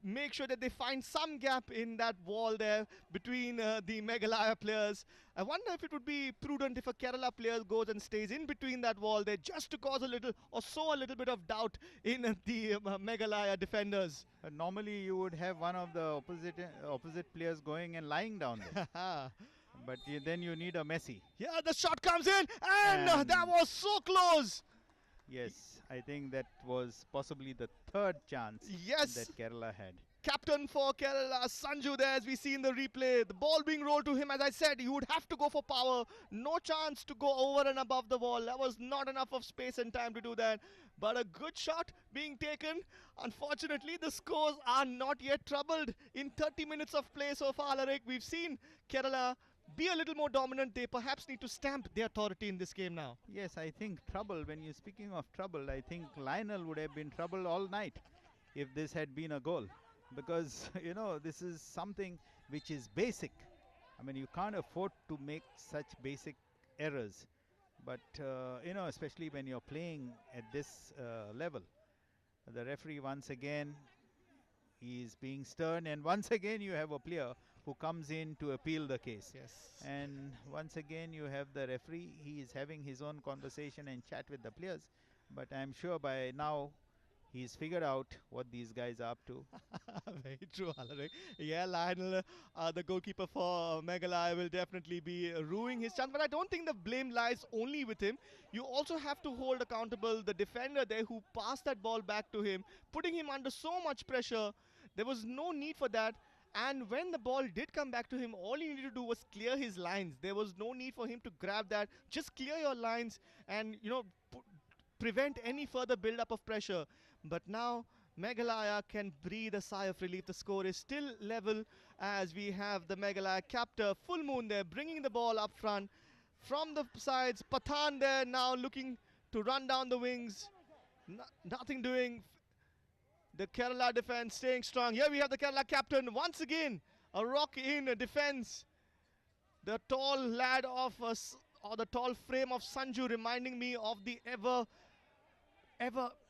make sure that they find some gap in that wall there between the Meghalaya players. I wonder if it would be prudent if a Kerala player goes and stays in between that wall there just to cause a little or sow a little bit of doubt in the Meghalaya defenders. Normally, you would have one of the opposite players going and lying down there. But then you need a Messi. Yeah, the shot comes in, and that was so close. Yes, I think that was possibly the third chance that Kerala had. Captain for Kerala, Sanju there, as we see in the replay. The ball being rolled to him, as I said, you would have to go for power. No chance to go over and above the wall. There was not enough of space and time to do that. But a good shot being taken. Unfortunately, the scores are not yet troubled. In 30 minutes of play so far, Alaric, we've seen Kerala be a little more dominant. They perhaps need to stamp their authority in this game now. Yes, I think trouble, when you're speaking of trouble, I think Lionel would have been troubled all night if this had been a goal. Because, you know, this is something which is basic. I mean, you can't afford to make such basic errors. But, you know, especially when you're playing at this level. The referee, once again, is being stern. And once again, you have a player who comes in to appeal the case. Yes. And once again, you have the referee. He is having his own conversation and chat with the players. But I'm sure by now, he's figured out what these guys are up to. Very true, Alaric. Yeah, Lionel, the goalkeeper for Meghalaya, will definitely be ruining his chance. But I don't think the blame lies only with him. You also have to hold accountable the defender there who passed that ball back to him, putting him under so much pressure. There was no need for that. And when the ball did come back to him, all he needed to do was clear his lines. There was no need for him to grab that. Just clear your lines and, you know, prevent any further build-up of pressure. But now Meghalaya can breathe a sigh of relief. The score is still level as we have the Meghalaya captor, Full Moon there, bringing the ball up front. From the sides, Pathan there now looking to run down the wings. Nothing doing. The Kerala defense staying strong. Here we have the Kerala captain once again. A rock in defense. The tall lad of us, or the tall frame of Sanju, reminding me of the ever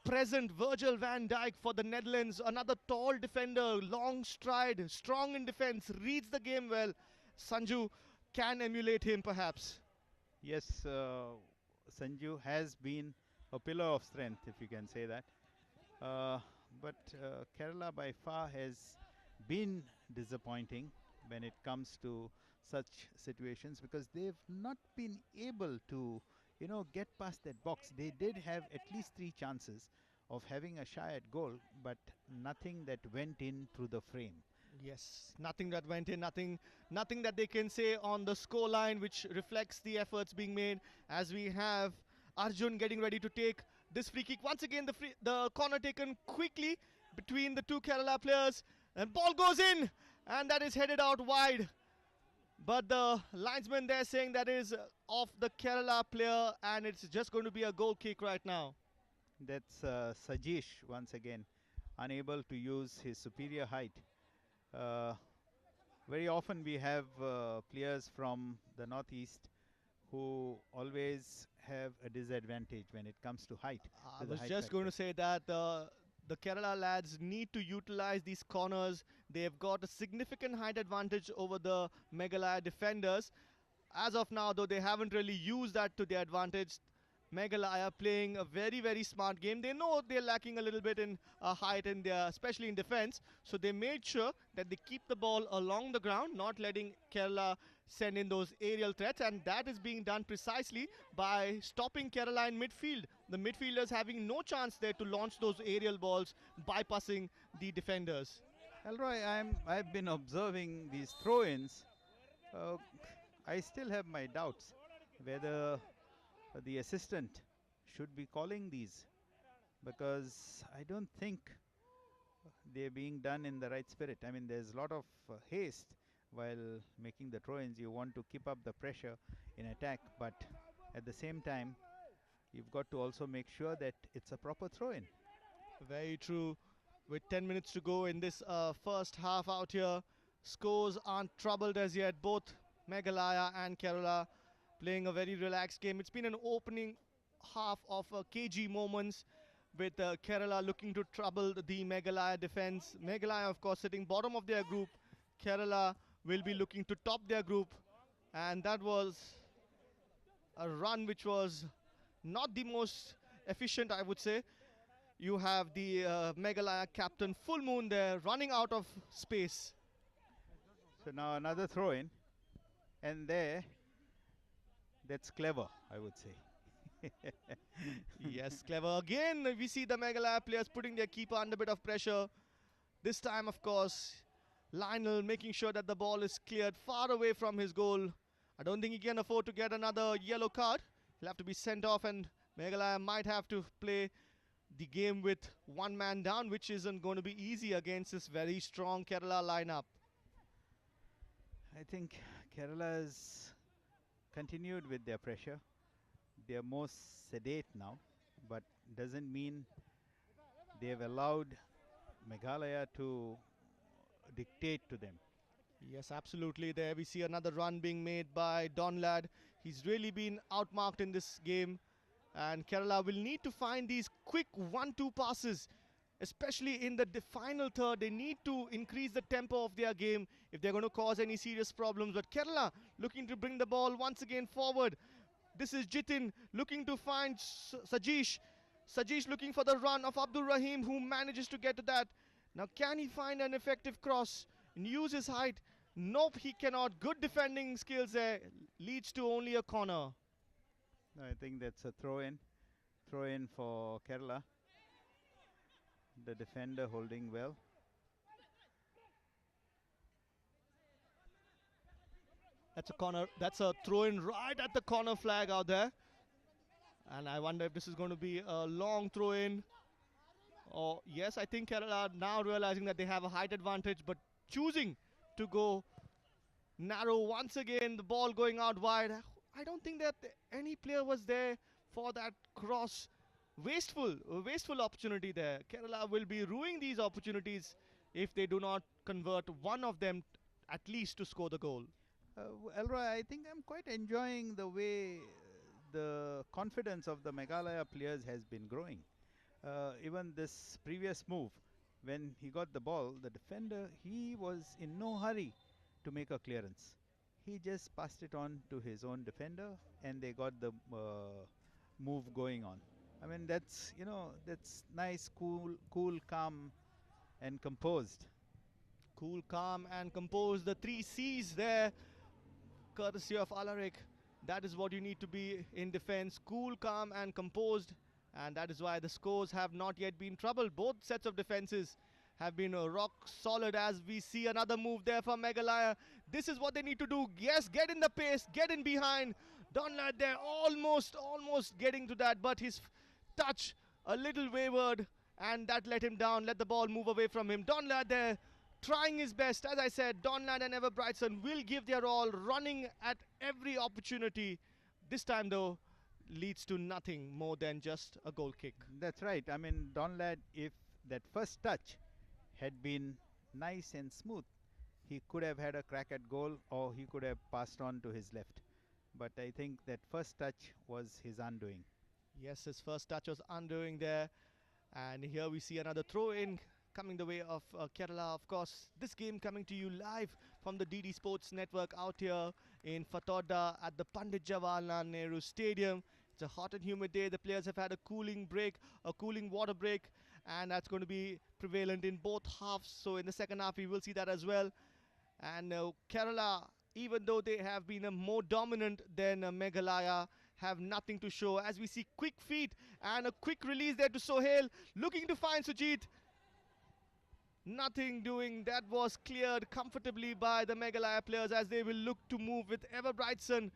present Virgil van Dijk for the Netherlands. Another tall defender, long stride, strong in defense, reads the game well. Sanju can emulate him perhaps. Yes, Sanju has been a pillar of strength, if you can say that. But Kerala by far has been disappointing when it comes to such situations, because they've not been able to, you know, get past that box. They did have at least 3 chances of having a shot at goal, but nothing that went in through the frame. Yes, nothing that went in, nothing that they can say on the score line which reflects the efforts being made, as we have Arjun getting ready to take this free kick. Once again, the corner taken quickly between the two Kerala players, and ball goes in, and that is headed out wide. But the linesman there saying that is off the Kerala player, and it's just going to be a goal kick right now. That's Sajish once again, unable to use his superior height. Very often we have players from the northeast who always have a disadvantage when it comes to height. I was just going to say that the Kerala lads need to utilize these corners. They have got a significant height advantage over the Meghalaya defenders. As of now, though, they haven't really used that to their advantage. Meghalaya playing a very, very smart game. They know they're lacking a little bit in height, in their, especially in defense. So they made sure that they keep the ball along the ground, not letting Kerala send in those aerial threats. And that is being done precisely by stopping Kerala in midfield. The midfielders having no chance there to launch those aerial balls, bypassing the defenders. Elroy, I've been observing these throw-ins. I still have my doubts whether the assistant should be calling these, because I don't think they're being done in the right spirit. I mean, there's a lot of haste while making the throw-ins. You want to keep up the pressure in attack, but at the same time, you've got to also make sure that it's a proper throw-in. Very true. With 10 minutes to go in this first half out here, scores aren't troubled as yet. Both Meghalaya and Kerala playing a very relaxed game. It's been an opening half of cagey moments, with Kerala looking to trouble the Meghalaya defense. Meghalaya, of course, sitting bottom of their group. Kerala will be looking to top their group. And that was a run which was not the most efficient, I would say. You have the Meghalaya captain Full Moon there running out of space. So now another throw in, and there, that's clever, I would say. Yes, clever. Again, we see the Meghalaya players putting their keeper under a bit of pressure. This time, of course, Lionel making sure that the ball is cleared far away from his goal. I don't think he can afford to get another yellow card. He'll have to be sent off, and Meghalaya might have to play the game with one man down, which isn't going to be easy against this very strong Kerala lineup. I think Kerala has continued with their pressure. They are more sedate now, but doesn't mean they have allowed Meghalaya to dictate to them. Yes, absolutely. There we see another run being made by Donlad. He's really been outmarked in this game, and Kerala will need to find these quick 1-2 passes, especially in the final third. They need to increase the tempo of their game if they're going to cause any serious problems. But Kerala looking to bring the ball once again forward. This is Jitin looking to find Sajish. Sajish looking for the run of Abdul Rahim, who manages to get to that. Now, can he find an effective cross and use his height? Nope, he cannot. Good defending skills there. Leads to only a corner. I think that's a throw in for Kerala. The defender holding well. That's a corner. That's a throw in right at the corner flag out there. And I wonder if this is going to be a long throw in. Or yes, I think Kerala are now realizing that they have a height advantage, but choosing to go narrow once again. The ball going out wide. I don't think that any player was there for that cross. Wasteful opportunity there. Kerala will be ruining these opportunities if they do not convert one of them at least to score the goal. Elroy, I think I'm quite enjoying the way the confidence of the Meghalaya players has been growing. Even this previous move, when he got the ball, the defender, he was in no hurry to make a clearance. He just passed it on to his own defender, and they got the move going on. I mean, that's nice, cool, calm, and composed. Cool, calm, and composed. The 3 C's there, courtesy of Alarik. That is what you need to be in defense. Cool, calm, and composed. And that is why the scores have not yet been troubled. Both sets of defenses have been rock solid, as we see another move there from Meghalaya. This is what they need to do. Yes, get in the pace, get in behind. Donlad there almost getting to that, but his touch a little wavered, and that let him down, let the ball move away from him. Donlad there trying his best. As I said, Donlad and Ever Brightson will give their all, running at every opportunity. This time though, leads to nothing more than just a goal kick. That's right. I mean, Donlad, if that first touch had been nice and smooth, he could have had a crack at goal, or he could have passed on to his left. But I think that first touch was his undoing. Yes, his first touch was undoing there. And here we see another throw in coming the way of Kerala. Of course, this game coming to you live from the DD Sports Network out here in Fatorda at the Pandit Jawaharlal Nehru Stadium. It's a hot and humid day. The players have had a cooling water break, and that's going to be prevalent in both halves. So in the second half, we will see that as well. And Kerala, even though they have been more dominant than Meghalaya, have nothing to show, as we see quick feet and a quick release there to Sohail, looking to find Sujit. Nothing doing. That was cleared comfortably by the Meghalaya players, as they will look to move with Ever Brightson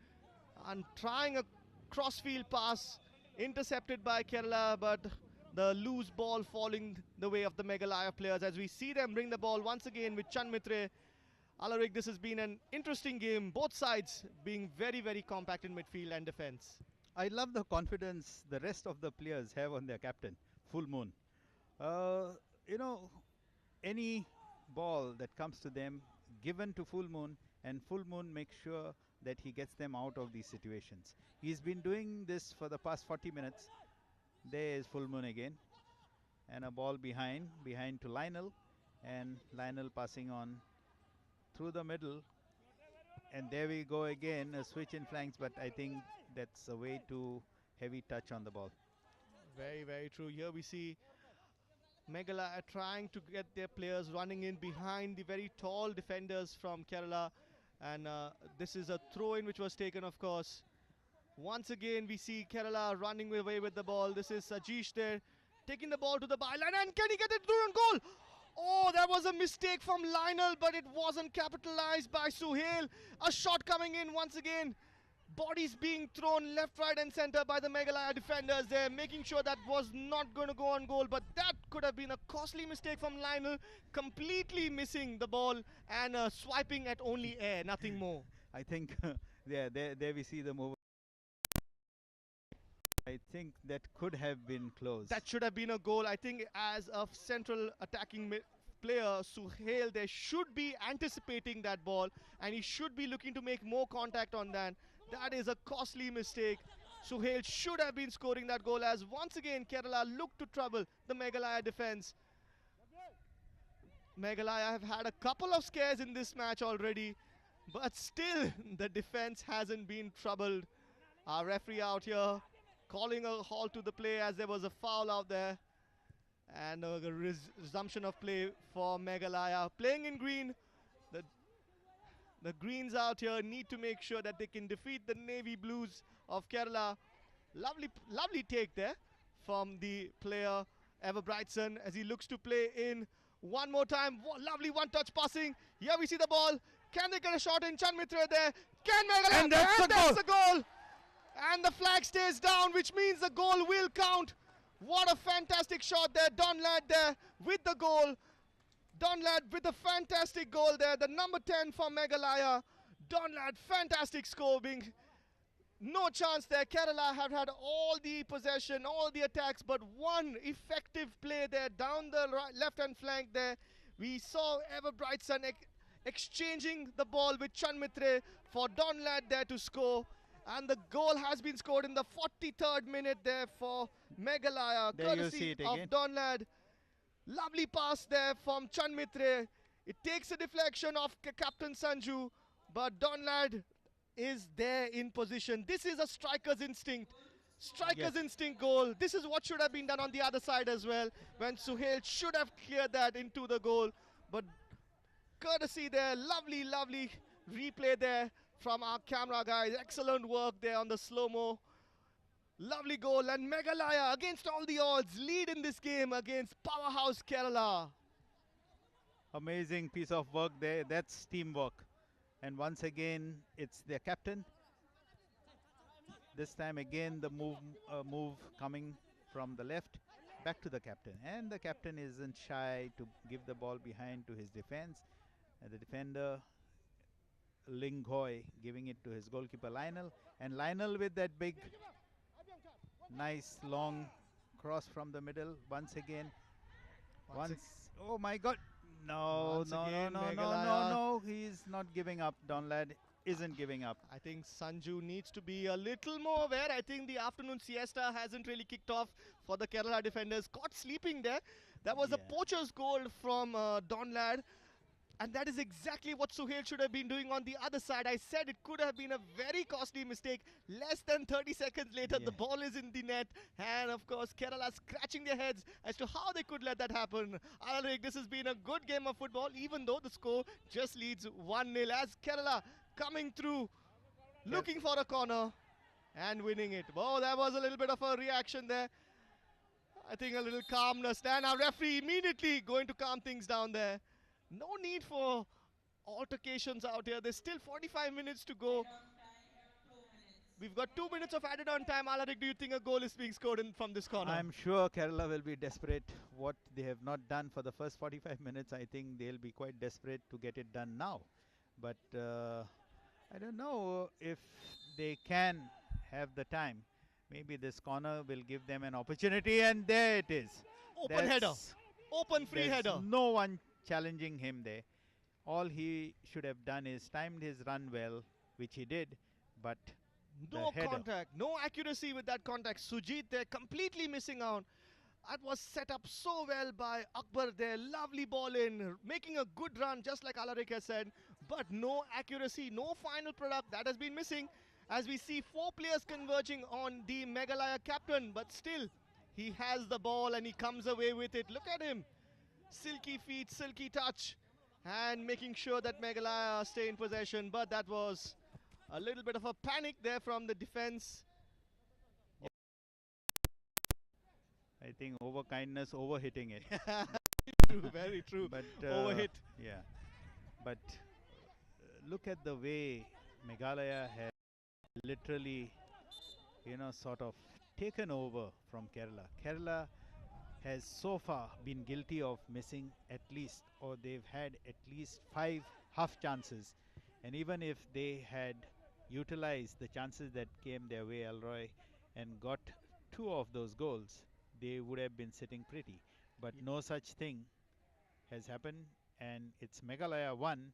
and trying a crossfield pass, intercepted by Kerala, but the loose ball falling the way of the Meghalaya players, as we see them bring the ball once again with Chand Mitre. Alarik, this has been an interesting game, both sides being very, very compact in midfield and defense. I love the confidence the rest of the players have on their captain, Full Moon. Any ball that comes to them, given to Full Moon, and Full Moon makes sure that he gets them out of these situations. He's been doing this for the past 40 minutes. There is Full Moon again. and a ball behind to Lionel, and Lionel passing on through the middle, and there we go again, a switch in flanks, but I think that's a way too heavy touch on the ball. Very, very true. Here we see Meghalaya trying to get their players running in behind the very tall defenders from Kerala, and this is a throw-in which was taken, of course. Once again, we see Kerala running away with the ball. This is Sajish there, taking the ball to the byline, and can he get it through on goal? Oh, that was a mistake from Lionel, but it wasn't capitalized by Suhail. A shot coming in once again. Bodies being thrown left, right and center by the Meghalaya defenders there, making sure that was not going to go on goal, but that could have been a costly mistake from Lionel, completely missing the ball and swiping at only air, nothing more. I think there we see the move. I think that could have been close. That should have been a goal. I think as a central attacking player, Suhail, there should be anticipating that ball, and he should be looking to make more contact on that. That is a costly mistake. Suhail should have been scoring that goal, as once again Kerala look to trouble the Meghalaya defense. Meghalaya have had a couple of scares in this match already, but still the defense hasn't been troubled. Our referee out here calling a halt to the play as there was a foul out there, and a resumption of play for Meghalaya. Playing in green, the Greens out here need to make sure that they can defeat the Navy Blues of Kerala. Lovely take there from the player Ever Brightson as he looks to play in one more time. Lovely one-touch passing. Here we see the ball. Can they get a shot in? Chand Mitra there. Can Meghalaya? And that's the goal. And the flag stays down, which means the goal will count. What a fantastic shot there. Don Ladd there with the goal. Don Ladd with a fantastic goal there. The number 10 for Meghalaya. Don Ladd, fantastic score. No chance there. Kerala have had all the possession, all the attacks, but one effective play there down the left-hand flank there. We saw Ever Brightson exchanging the ball with Chand Mitra for Don Ladd there to score. And the goal has been scored in the 43rd minute there for Meghalaya, courtesy of Don Ladd. Lovely pass there from Chand Mitra. It takes a deflection of Captain Sanju, but Don Ladd is there in position. This is a striker's instinct. Striker's instinct goal. This is what should have been done on the other side as well, when Suhail should have cleared that into the goal. But courtesy there, lovely replay there from our camera guys. Excellent work there on the slow-mo. Lovely goal, and Meghalaya, against all the odds, lead in this game against powerhouse Kerala. Amazing piece of work there. That's teamwork. And once again, it's their captain. This time again, the move coming from the left back to the captain. And the captain isn't shy to give the ball behind to his defense. And the defender, Ling Khoi, giving it to his goalkeeper, Lionel. And Lionel with that big, nice long cross from the middle once again. Oh my God. No. He's not giving up. Don Ladd isn't giving up. I think Sanju needs to be a little more aware. I think the afternoon siesta hasn't really kicked off for the Kerala defenders. Caught sleeping there. That was a poacher's goal from Don Ladd. And that is exactly what Suhail should have been doing on the other side. I said it could have been a very costly mistake. Less than 30 seconds later, the ball is in the net. And of course, Kerala scratching their heads as to how they could let that happen. Alarik, this has been a good game of football, even though the score just leads 1-0. As Kerala coming through, looking for a corner and winning it. Oh, that was a little bit of a reaction there. I think a little calmness. And our referee immediately going to calm things down there. No need for altercations out here. There's still 45 minutes to go. We've got 2 minutes of added on time. Alarik, do you think a goal is being scored from this corner? I'm sure Kerala will be desperate. What they have not done for the first 45 minutes, I think they'll be quite desperate to get it done now. But I don't know if they can have the time. Maybe this corner will give them an opportunity, and there it is. Open header. Open free header. No one challenging him there. All he should have done is timed his run well, which he did, but no contact, no accuracy with that contact. Sujit there completely missing out. That was set up so well by Akbar there. Lovely ball in, making a good run, just like Alarik has said. But no accuracy, no final product. That has been missing. As we see 4 players converging on the Meghalaya captain. But still, he has the ball and he comes away with it. Look at him. Silky feet, silky touch. And making sure that Meghalaya stay in possession. But that was a little bit of a panic there from the defense. I think over kindness, over hitting it. True, very true. But Overhit. yeah. But look at the way Meghalaya has literally, sort of taken over from Kerala. Kerala has so far been guilty of missing at least, or they've had at least 5 half chances. And even if they had utilized the chances that came their way, Alroy, and got 2 of those goals, they would have been sitting pretty. But no such thing has happened, and it's Meghalaya 1,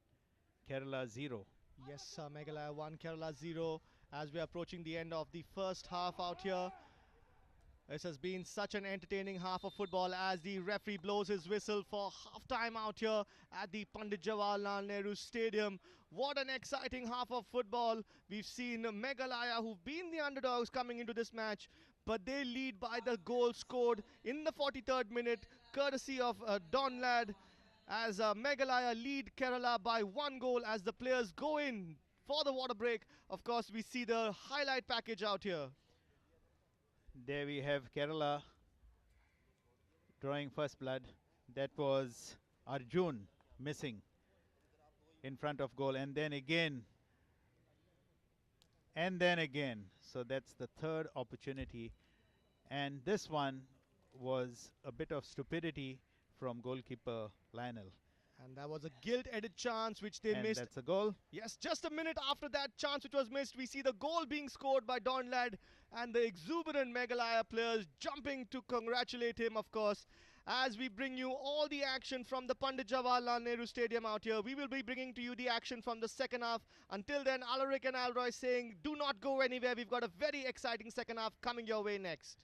Kerala 0. Yes, Meghalaya 1, Kerala 0. As we are approaching the end of the first half out here. This has been such an entertaining half of football as the referee blows his whistle for half-time out here at the Pandit Jawaharlal Nehru Stadium. What an exciting half of football. We've seen Meghalaya, who've been the underdogs coming into this match, but they lead by the goal scored in the 43rd minute, courtesy of Don Lad, as Meghalaya lead Kerala by 1 goal as the players go in for the water break. Of course, we see the highlight package out here. There we have Kerala drawing first blood. That was Arjun missing in front of goal, and then again. So that's the 3rd opportunity. And this one was a bit of stupidity from goalkeeper Lionel. And that was a gilt-edged chance which they missed. That's a goal. Yes, just a minute after that chance which was missed, we see the goal being scored by Don Lad and the exuberant Meghalaya players jumping to congratulate him, of course. As we bring you all the action from the Pandit Jawaharlal Nehru Stadium out here, we will be bringing to you the action from the second half. Until then, Alarik and Alroy saying, do not go anywhere. We've got a very exciting second half coming your way next.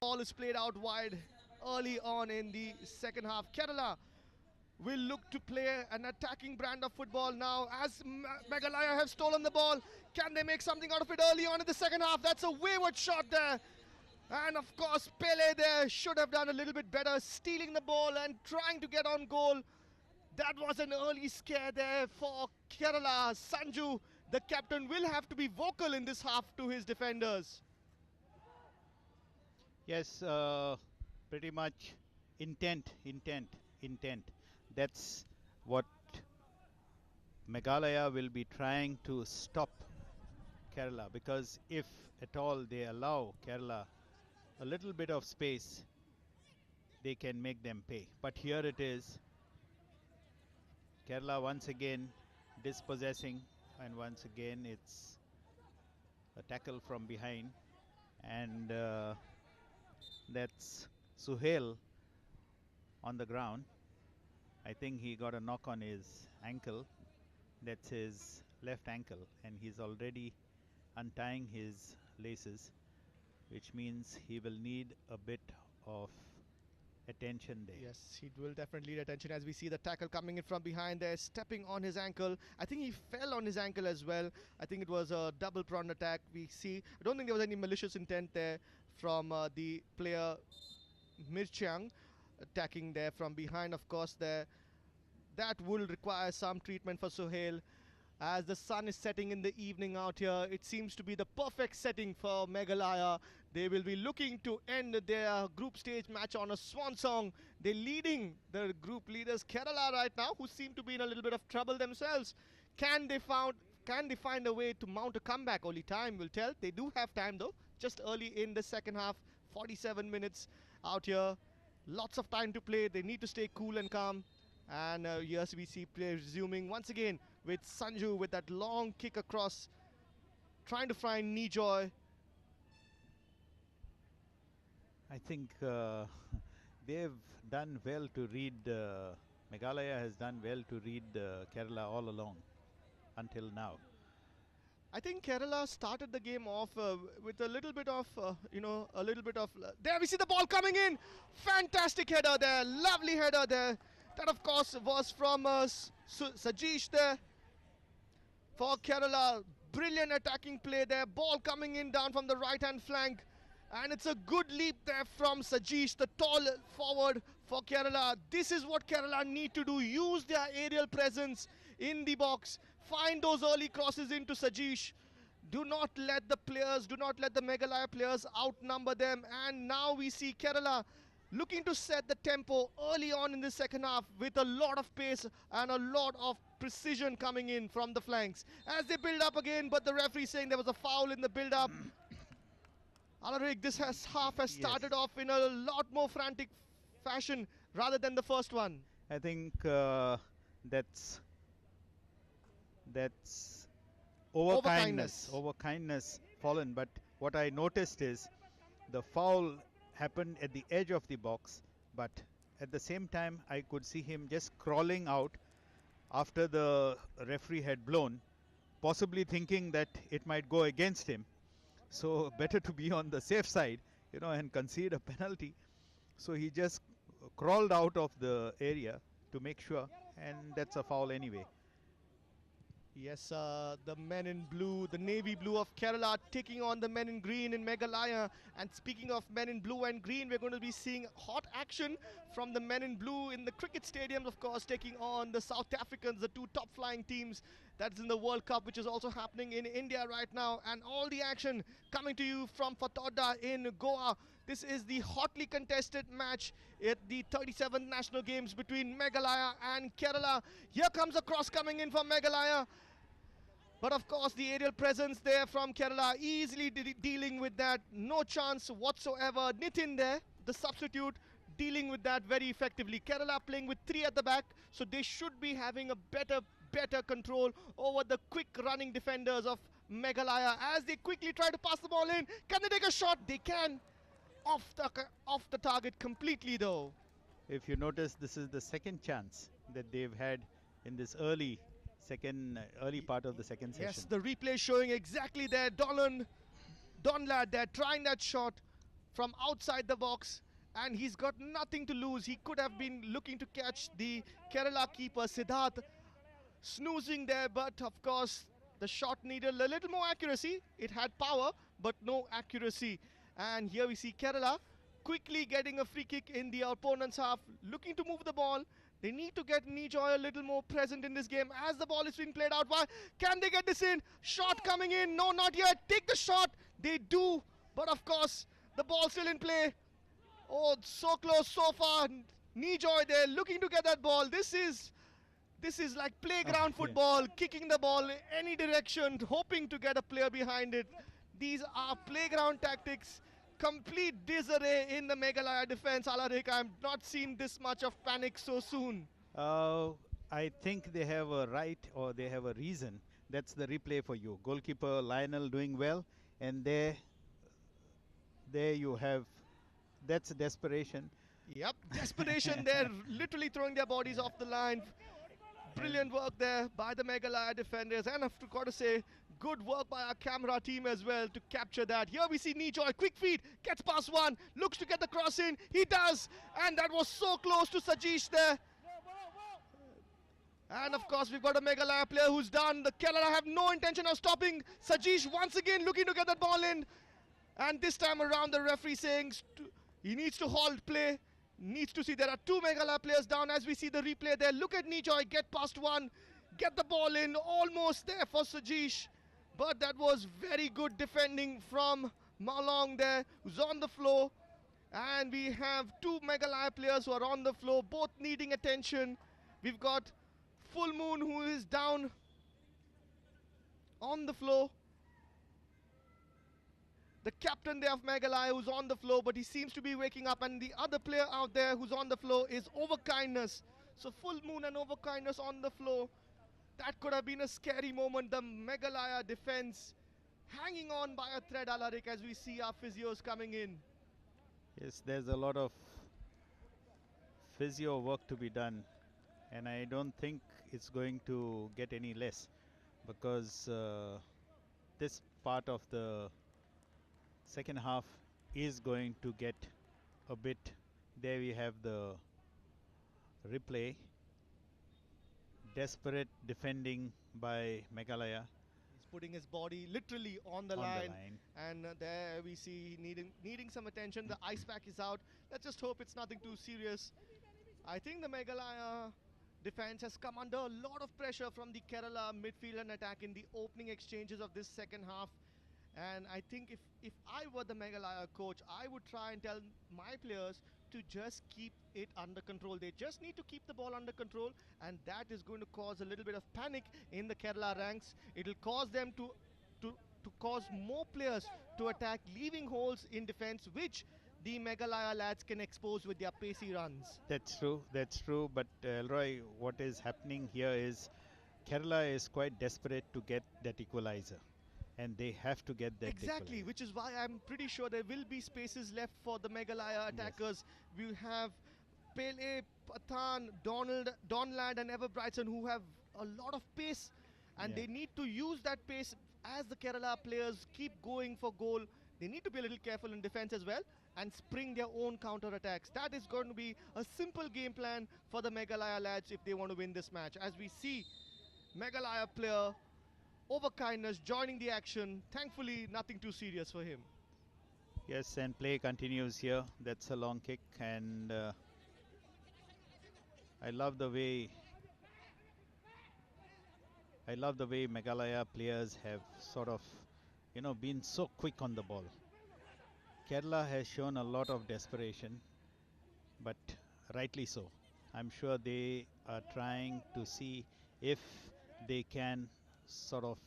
Ball is played out wide early on in the second half. Kerala will look to play an attacking brand of football now as Meghalaya have stolen the ball. Can they make something out of it early on in the second half? That's a wayward shot there. And of course, Pele there should have done a little bit better, stealing the ball and trying to get on goal. That was an early scare there for Kerala. Sanju, the captain, will have to be vocal in this half to his defenders. Yes, pretty much intent. That's what Meghalaya will be trying to stop Kerala, because if at all they allow Kerala a little bit of space, they can make them pay. But here it is, Kerala once again dispossessing, and once again it's a tackle from behind, and that's Suhail on the ground. I think he got a knock on his ankle. That's his left ankle, and he's already untying his laces, which means he will need a bit of attention there. Yes, he will definitely need attention as we see the tackle coming in from behind there, stepping on his ankle. I think he fell on his ankle as well. I think it was a double pronged attack. We see, I don't think there was any malicious intent there from the player Mirchang attacking there from behind, of course, there. That will require some treatment for Suhail. As the sun is setting in the evening out here, it seems to be the perfect setting for Meghalaya. They will be looking to end their group stage match on a swan song. They're leading the group leaders Kerala right now, who seem to be in a little bit of trouble themselves. Can they find a way to mount a comeback? Only time will tell. They do have time though, just early in the second half, 47 minutes out here. Lots of time to play. They need to stay cool and calm. And yes, we see play resuming once again with Sanju with that long kick across, trying to find Nijoy. I think they've done well to read, Meghalaya has done well to read Kerala all along until now. I think Kerala started the game off with a little bit of, there we see the ball coming in. Fantastic header there, lovely header there. That, of course, was from Sajesh there for Kerala. Brilliant attacking play there. Ball coming in down from the right-hand flank. And it's a good leap there from Sajesh, the tall forward for Kerala. This is what Kerala need to do. Use their aerial presence in the box. Find those early crosses into Sajesh. Do not let the Meghalaya players outnumber them. And now we see Kerala looking to set the tempo early on in the second half with a lot of pace and a lot of precision coming in from the flanks as they build up again, but the referee saying there was a foul in the build-up. Alarik, this half has started off in a lot more frantic fashion rather than the first one. I think that's overkindness fallen. But what I noticed is the foul happened at the edge of the box, but at the same time I could see him just crawling out after the referee had blown, possibly thinking that it might go against him. So better to be on the safe side, and concede a penalty. So he just crawled out of the area to make sure, and that's a foul anyway. Yes, the men in blue, the navy blue of Kerala taking on the men in green in Meghalaya. And speaking of men in blue and green, we're going to be seeing hot action from the men in blue in the cricket stadiums, of course, taking on the South Africans, the two top flying teams that's in the World Cup, which is also happening in India right now. And all the action coming to you from Fatoda in Goa. This is the hotly contested match at the 37th National Games between Meghalaya and Kerala. Here comes a cross coming in from Meghalaya. But of course, the aerial presence there from Kerala, easily dealing with that. No chance whatsoever. Nitin there, the substitute, dealing with that very effectively. Kerala playing with three at the back, so they should be having a better control over the quick running defenders of Meghalaya as they quickly try to pass the ball in. Can they take a shot? They can. Off the target completely though. If you notice, this is the second chance that they've had in this early part of the second session. Yes, the replay showing exactly there. Donlad there trying that shot from outside the box, and he's got nothing to lose. He could have been looking to catch the Kerala keeper Siddharth snoozing there, but of course the shot needed a little more accuracy. It had power but no accuracy. And here we see Kerala quickly getting a free kick in the opponent's half, looking to move the ball. They need to get Nijoy a little more present in this game as the ball is being played out. Why? Can they get this in? Shot coming in. No, not yet. Take the shot. They do. But of course, The ball still in play. Oh, so close so far. Nijoy there looking to get that ball. This is like playground yeah. football, kicking the ball any direction, hoping to get a player behind it. These are playground tactics. Complete disarray in the Meghalaya defense. Alarik, I've not seen this much of panic so soon. Uh, I think they have a right or they have a reason. That's the replay for you. Goalkeeper Lionel doing well, and there you have. That's desperation. Yep, desperation there, literally throwing their bodies off the line. Brilliant work there by the Meghalaya defenders, and I've got to say, good work by our camera team as well to capture that. Here we see Nijoy, quick feed, gets past one, looks to get the cross in, he does, and that was so close to Sajish there. And of course, we've got a Meghalaya player who's done. The Kerala have no intention of stopping. Sajish once again looking to get that ball in, and this time around the referee saying he needs to halt play. Needs to see there are two Meghalaya players down as we see the replay there. Look at Nijoy, get past one, get the ball in, almost there for Sajish. But that was very good defending from Maulong there, who's on the floor. And we have two Meghalaya players who are on the floor, both needing attention. We've got Full Moon who is down on the floor. The captain there of Meghalaya who's on the floor, but he seems to be waking up. And the other player out there who's on the floor is Overkindness. So Full Moon and Overkindness on the floor. That could have been a scary moment. The Meghalaya defense hanging on by a thread, Alarik, as we see our physios coming in. Yes, there's a lot of physio work to be done, and I don't think it's going to get any less, because this part of the second half is going to get a bit. There we have the replay. Desperate defending by Meghalaya. He's putting his body literally on the line. And there we see needing some attention. The ice pack is out. Let's just hope it's nothing too serious. I think the Meghalaya defense has come under a lot of pressure from the Kerala midfield and attack in the opening exchanges of this second half. And I think if I were the Meghalaya coach, I would try and tell my players to just keep it under control. They just need to keep the ball under control, and that is going to cause a little bit of panic in the Kerala ranks. It will cause them to cause more players to attack, leaving holes in defense, which the Meghalaya lads can expose with their pacey runs. That's true. But Elroy, what is happening here is Kerala is quite desperate to get that equalizer, and they have to get that exactly, equalizer. which is why I'm pretty sure there will be spaces left for the Meghalaya attackers. Yes. We have Pele, Pathan, Donland and Ever Brightson who have a lot of pace, and they need to use that pace as the Kerala players keep going for goal. They need to be a little careful in defense as well and spring their own counter attacks. That is going to be a simple game plan for the Meghalaya lads if they want to win this match. As we see Meghalaya player Overkindness joining the action. Thankfully, nothing too serious for him. Yes, and play continues here. That's a long kick, and I love the way Meghalaya players have sort of, been so quick on the ball. Kerala has shown a lot of desperation, but rightly so. I'm sure they are trying to see if they can sort of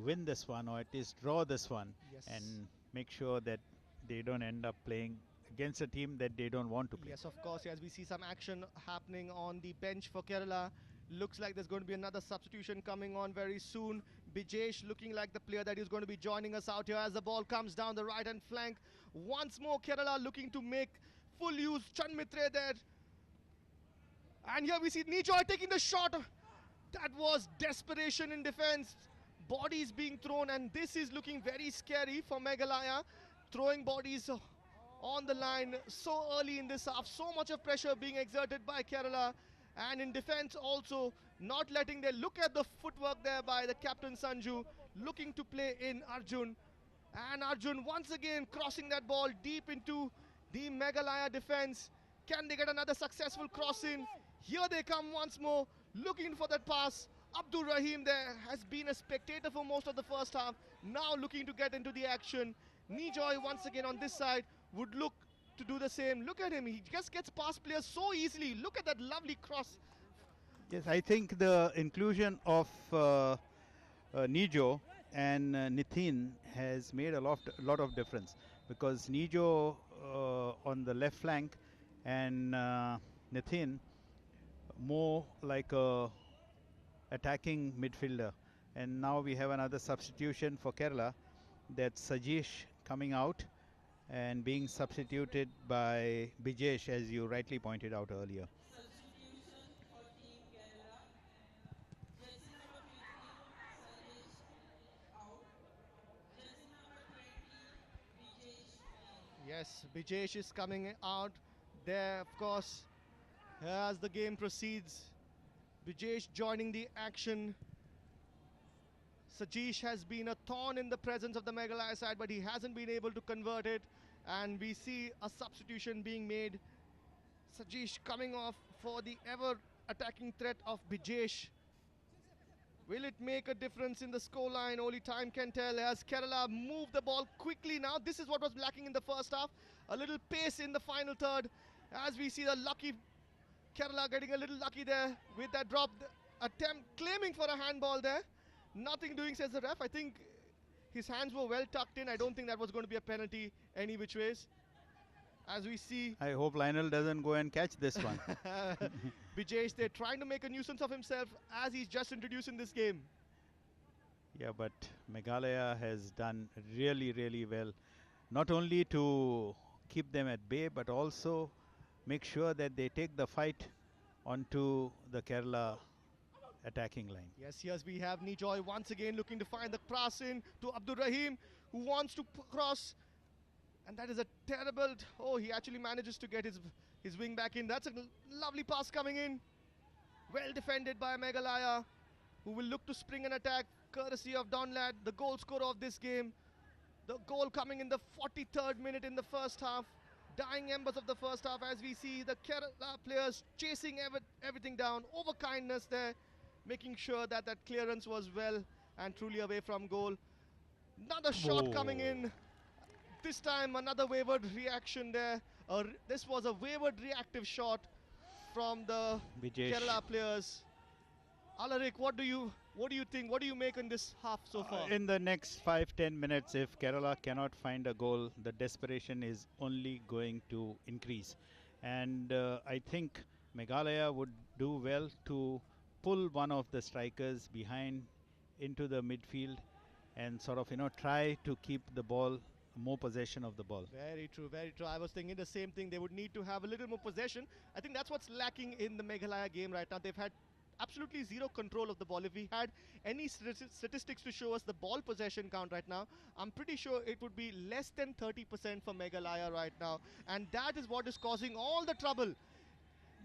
win this one, or at least draw this one, and make sure that they don't end up playing against a team that they don't want to play. Yes, of course. As we see some action happening on the bench for Kerala, looks like there's going to be another substitution coming on very soon. Bijesh looking like the player that is going to be joining us out here as the ball comes down the right hand flank. Once more Kerala looking to make full use. Chand Mitre there, and here we see Nijoy taking the shot. That was desperation in defense. Bodies being thrown, and this is looking very scary for Meghalaya. Throwing bodies on the line so early in this half. So much of pressure being exerted by Kerala. And in defense also, not letting them look at the footwork there by the captain Sanju. Looking to play in Arjun. And Arjun once again crossing that ball deep into the Meghalaya defense. Can they get another successful cross in? Here they come once more, looking for that pass. Abdul Rahim there has been a spectator for most of the first half. Now looking to get into the action. Nijoy once again on this side. would look to do the same. Look at him, he just gets past players so easily. Look at that lovely cross. Yes, I think the inclusion of Nijo and Nitin has made a lot of difference, because Nijo on the left flank and Nitin more like a attacking midfielder. And now we have another substitution for Kerala, that's Sajesh coming out and being substituted by Bijesh, as you rightly pointed out earlier. Yes, Bijesh is coming out there, of course, as the game proceeds. Bijesh joining the action. Sajesh has been a thorn in the presence of the Meghalaya side, but he hasn't been able to convert it. And we see a substitution being made. Sajesh coming off for the ever attacking threat of Bijesh. Will it make a difference in the scoreline? Only time can tell, as Kerala move the ball quickly now. This is what was lacking in the first half. A little pace in the final third, as we see the lucky Kerala getting a little lucky there with that drop attempt, claiming for a handball there. Nothing doing, says the ref. I think his hands were well tucked in. I don't think that was going to be a penalty any which ways. As we see, I hope Lionel doesn't go and catch this one. Bijesh, they're trying to make a nuisance of himself as he's just introduced in this game. Yeah, but Meghalaya has done really well, not only to keep them at bay, but also make sure that they take the fight onto the Kerala attacking line. Yes, we have Nijoy once again looking to find the cross in to Abdul Rahim, who wants to cross. And that is a terrible, oh, he actually manages to get his wing back in. That's a lovely pass coming in. Well defended by Meghalaya, who will look to spring an attack, courtesy of Donlad, the goal scorer of this game. The goal coming in the 43rd minute in the first half. Dying embers of the first half, as we see the Kerala players chasing everything down. Over kindness there, making sure that that clearance was well and truly away from goal. Another shot coming in. This time another wayward reaction there. This was a wayward reactive shot from the Bijesh. Kerala players. Alarik, what do you think? What do you make in this half so far? In the next 5-10 minutes, if Kerala cannot find a goal, the desperation is only going to increase. And I think Meghalaya would do well to pull one of the strikers behind into the midfield and sort of, try to keep the ball, more possession of the ball. Very true, very true. I was thinking the same thing. They would need to have a little more possession. I think that's what's lacking in the Meghalaya game right now. They've had absolutely zero control of the ball. If we had any statistics to show us the ball possession count right now, I'm pretty sure it would be less than 30% for Meghalaya right now. And that is what is causing all the trouble.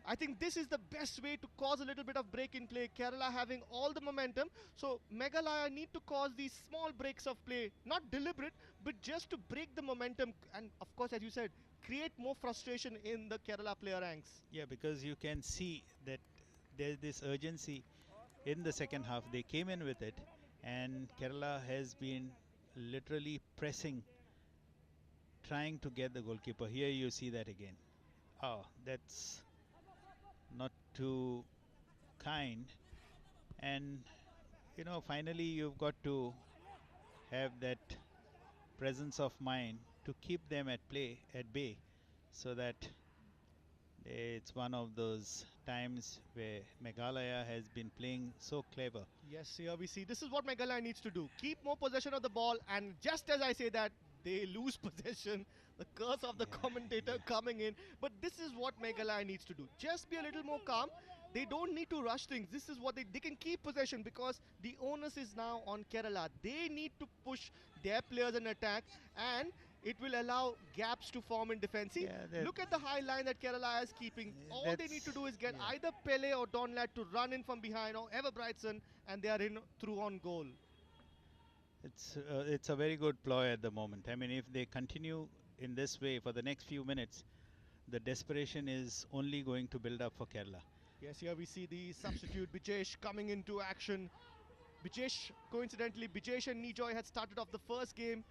I think this is the best way to cause a little bit of break in play. Kerala having all the momentum. So Meghalaya need to cause these small breaks of play. Not deliberate, but just to break the momentum. And of course, as you said, create more frustration in the Kerala player ranks. Yeah, because you can see that there's this urgency in the second half. They came in with it, and Kerala has been literally pressing, trying to get the goalkeeper. Here you see that again. Oh, that's not too kind. And finally you've got to have that presence of mind to keep them at bay, so that it's one of those times where Meghalaya has been playing so clever. Yes, here we see this is what Meghalaya needs to do. Keep more possession of the ball, and just as I say that, they lose possession. The curse of the commentator coming in. But this is what Meghalaya needs to do. Just be a little more calm. They don't need to rush things. This is what they can keep possession, because the onus is now on Kerala. They need to push their players in attack, and it will allow gaps to form in defense. See, look at the high line that Kerala is keeping. All they need to do is get either Pele or Donlad to run in from behind, or Ever Brightson, and they are in through on goal. It's a very good ploy at the moment. I mean, if they continue in this way for the next few minutes, the desperation is only going to build up for Kerala. Yes, here we see the substitute Bijesh coming into action. Bijesh, coincidentally, Bijesh and Nijoy had started off the first game.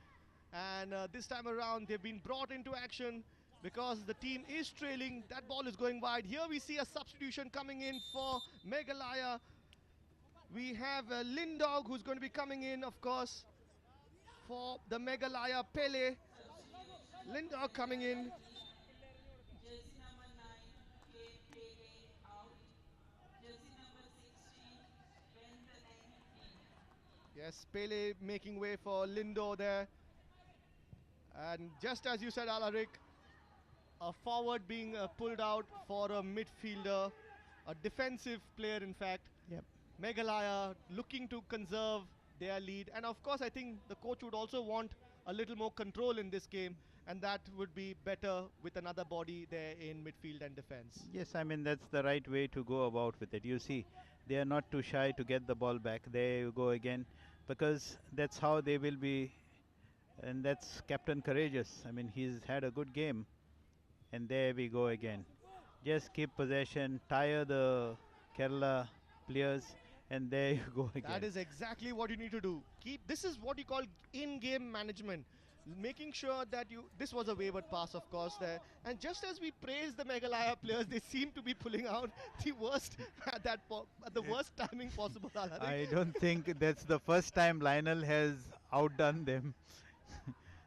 And this time around, they've been brought into action because the team is trailing. That ball is going wide. Here we see a substitution coming in for Meghalaya. We have Lindog who's going to be coming in, of course, for the Meghalaya. Pele. Lindog coming in. Yes, Pele making way for Lindo there. And just as you said, Alaric, a forward being pulled out for a midfielder, a defensive player in fact. Yep. Meghalaya looking to conserve their lead. And of course, I think the coach would also want a little more control in this game, and that would be better with another body there in midfield and defense. Yes, I mean, that's the right way to go about with it. You see, they are not too shy to get the ball back. There you go again, because that's how they will be, and that's Captain Courageous. I mean, he's had a good game, and there we go again. Just keep possession, tire the Kerala players, and there you go again. That is exactly what you need to do. This is what you call in-game management. Making sure that this was a wayward pass, of course, there. And just as we praise the Meghalaya players, they seem to be pulling out the worst at the worst timing possible. I don't think that's the first time Lionel has outdone them.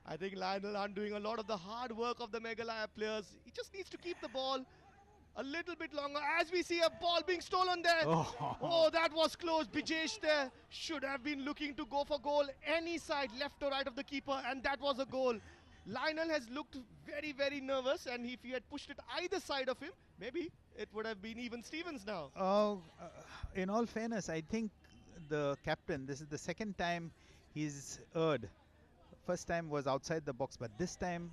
I think Lionel are doing a lot of the hard work of the Meghalaya players. He just needs to keep the ball a little bit longer. As we see a ball being stolen there. Oh, that was close. Bijesh there should have been looking to go for goal any side, left or right of the keeper, and that was a goal. Lionel has looked very, very nervous, and if he had pushed it either side of him, maybe it would have been even Stevens now. In all fairness, I think the captain, this is the second time he's erred. First time was outside the box, but this time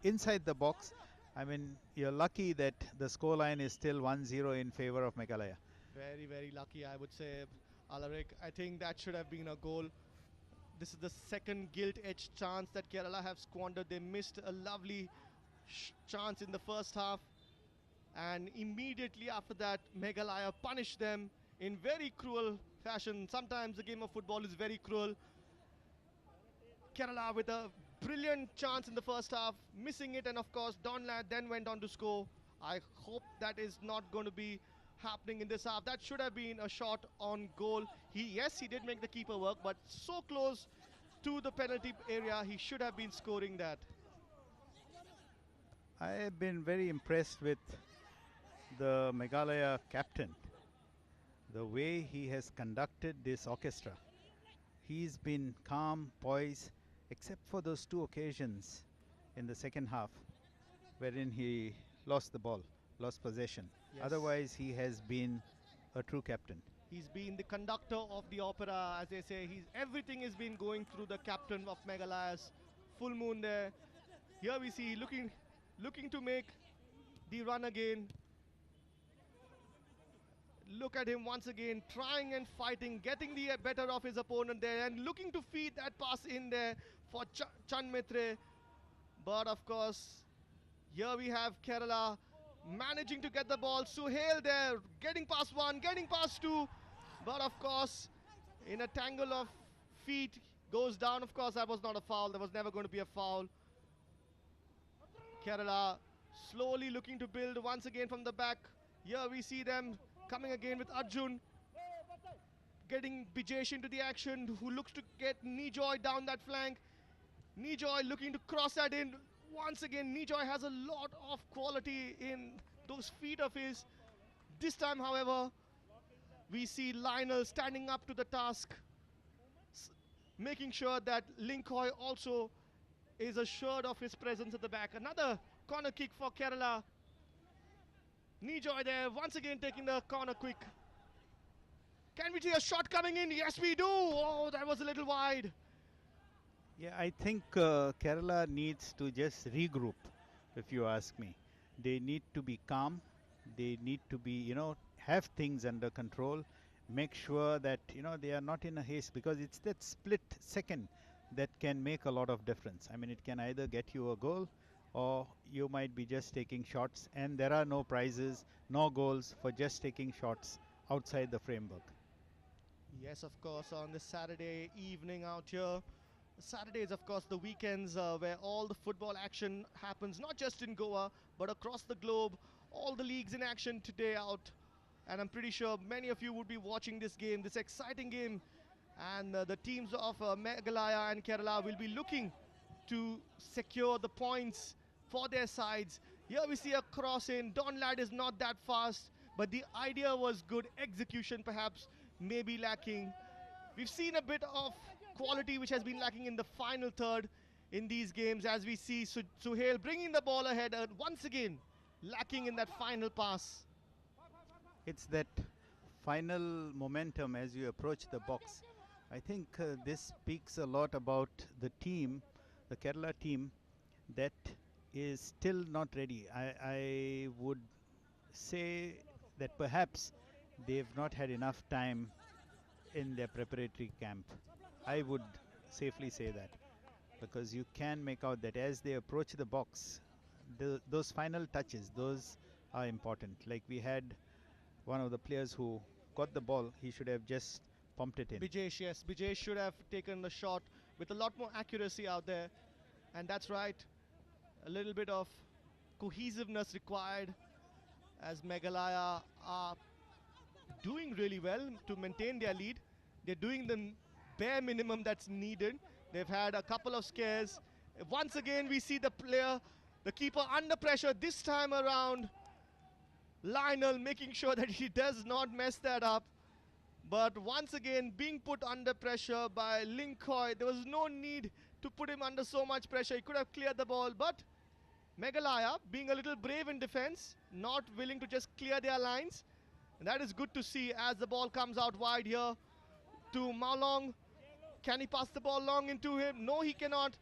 inside the box. I mean, you're lucky that the scoreline is still 1-0 in favor of Meghalaya. Very, very lucky, I would say, Alaric. I think that should have been a goal. This is the second gilt-edged chance that Kerala have squandered. They missed a lovely chance in the first half. And immediately after that, Meghalaya punished them in very cruel fashion. Sometimes the game of football is very cruel. Kerala with a brilliant chance in the first half, missing it, and of course Donlad then went on to score. I hope that is not going to be happening in this half. That should have been a shot on goal. Yes, he did make the keeper work, but so close to the penalty area, he should have been scoring that. I have been very impressed with the Meghalaya captain, the way he has conducted this orchestra. He's been calm, poised, except for those two occasions in the second half wherein he lost the ball, lost possession. Yes. Otherwise, he has been a true captain. He's been the conductor of the opera, as they say. Everything has been going through the captain of Meghalaya's. Full moon there. Here we see looking to make the run again. Look at him once again, trying and fighting, getting the better of his opponent there, and looking to feed that pass in there for Chand Maitre. But of course, here we have Kerala managing to get the ball. Suhail there, getting past one, getting past two. But of course, in a tangle of feet, goes down. Of course, that was not a foul. There was never going to be a foul. Kerala slowly looking to build once again from the back. Here we see them coming again with Arjun, getting Bijesh into the action, who looks to get Nijoy down that flank. Nijoy looking to cross that in. Once again, Nijoy has a lot of quality in those feet of his. This time, however, we see Lionel standing up to the task, making sure that Linkoy also is assured of his presence at the back. Another corner kick for Kerala. Nijoy there, once again taking the corner quick. Can we see a shot coming in? Yes, we do. Oh, that was a little wide. Yeah, I think Kerala needs to just regroup, if you ask me. They need to be calm. They need to be, have things under control. Make sure that, they are not in a haste, because it's that split second that can make a lot of difference. I mean, it can either get you a goal, or you might be just taking shots, and there are no prizes, no goals for just taking shots outside the framework. Yes, of course, on this Saturday evening out here, Saturdays, of course, the weekends where all the football action happens, not just in Goa, but across the globe. All the leagues in action today out. And I'm pretty sure many of you would be watching this game, this exciting game. And the teams of Meghalaya and Kerala will be looking to secure the points for their sides. Here we see a cross in. Don Ladd is not that fast, but the idea was good. Execution perhaps may be lacking. We've seen a bit of quality which has been lacking in the final third in these games, as we see Suhail bringing the ball ahead and once again lacking in that final pass. It's that final momentum as you approach the box. I think this speaks a lot about the team, the Kerala team, that is still not ready. I would say that perhaps they've not had enough time in their preparatory camp. I would safely say that, because you can make out that as they approach the box, those final touches, those are important. Like we had one of the players who got the ball, he should have just pumped it in. Bijesh, yes, Bijesh should have taken the shot with a lot more accuracy out there. And that's right, a little bit of cohesiveness required, as Meghalaya are doing really well to maintain their lead. They're doing the bare minimum that's needed. They've had a couple of scares. Once again, we see the player, the keeper under pressure. This time around, Lionel making sure that he does not mess that up. But once again, being put under pressure by Linkoy. There was no need to put him under so much pressure. He could have cleared the ball, but Meghalaya being a little brave in defense, not willing to just clear their lines. And that is good to see as the ball comes out wide here to Maulong. Can he pass the ball long into him? No, he cannot.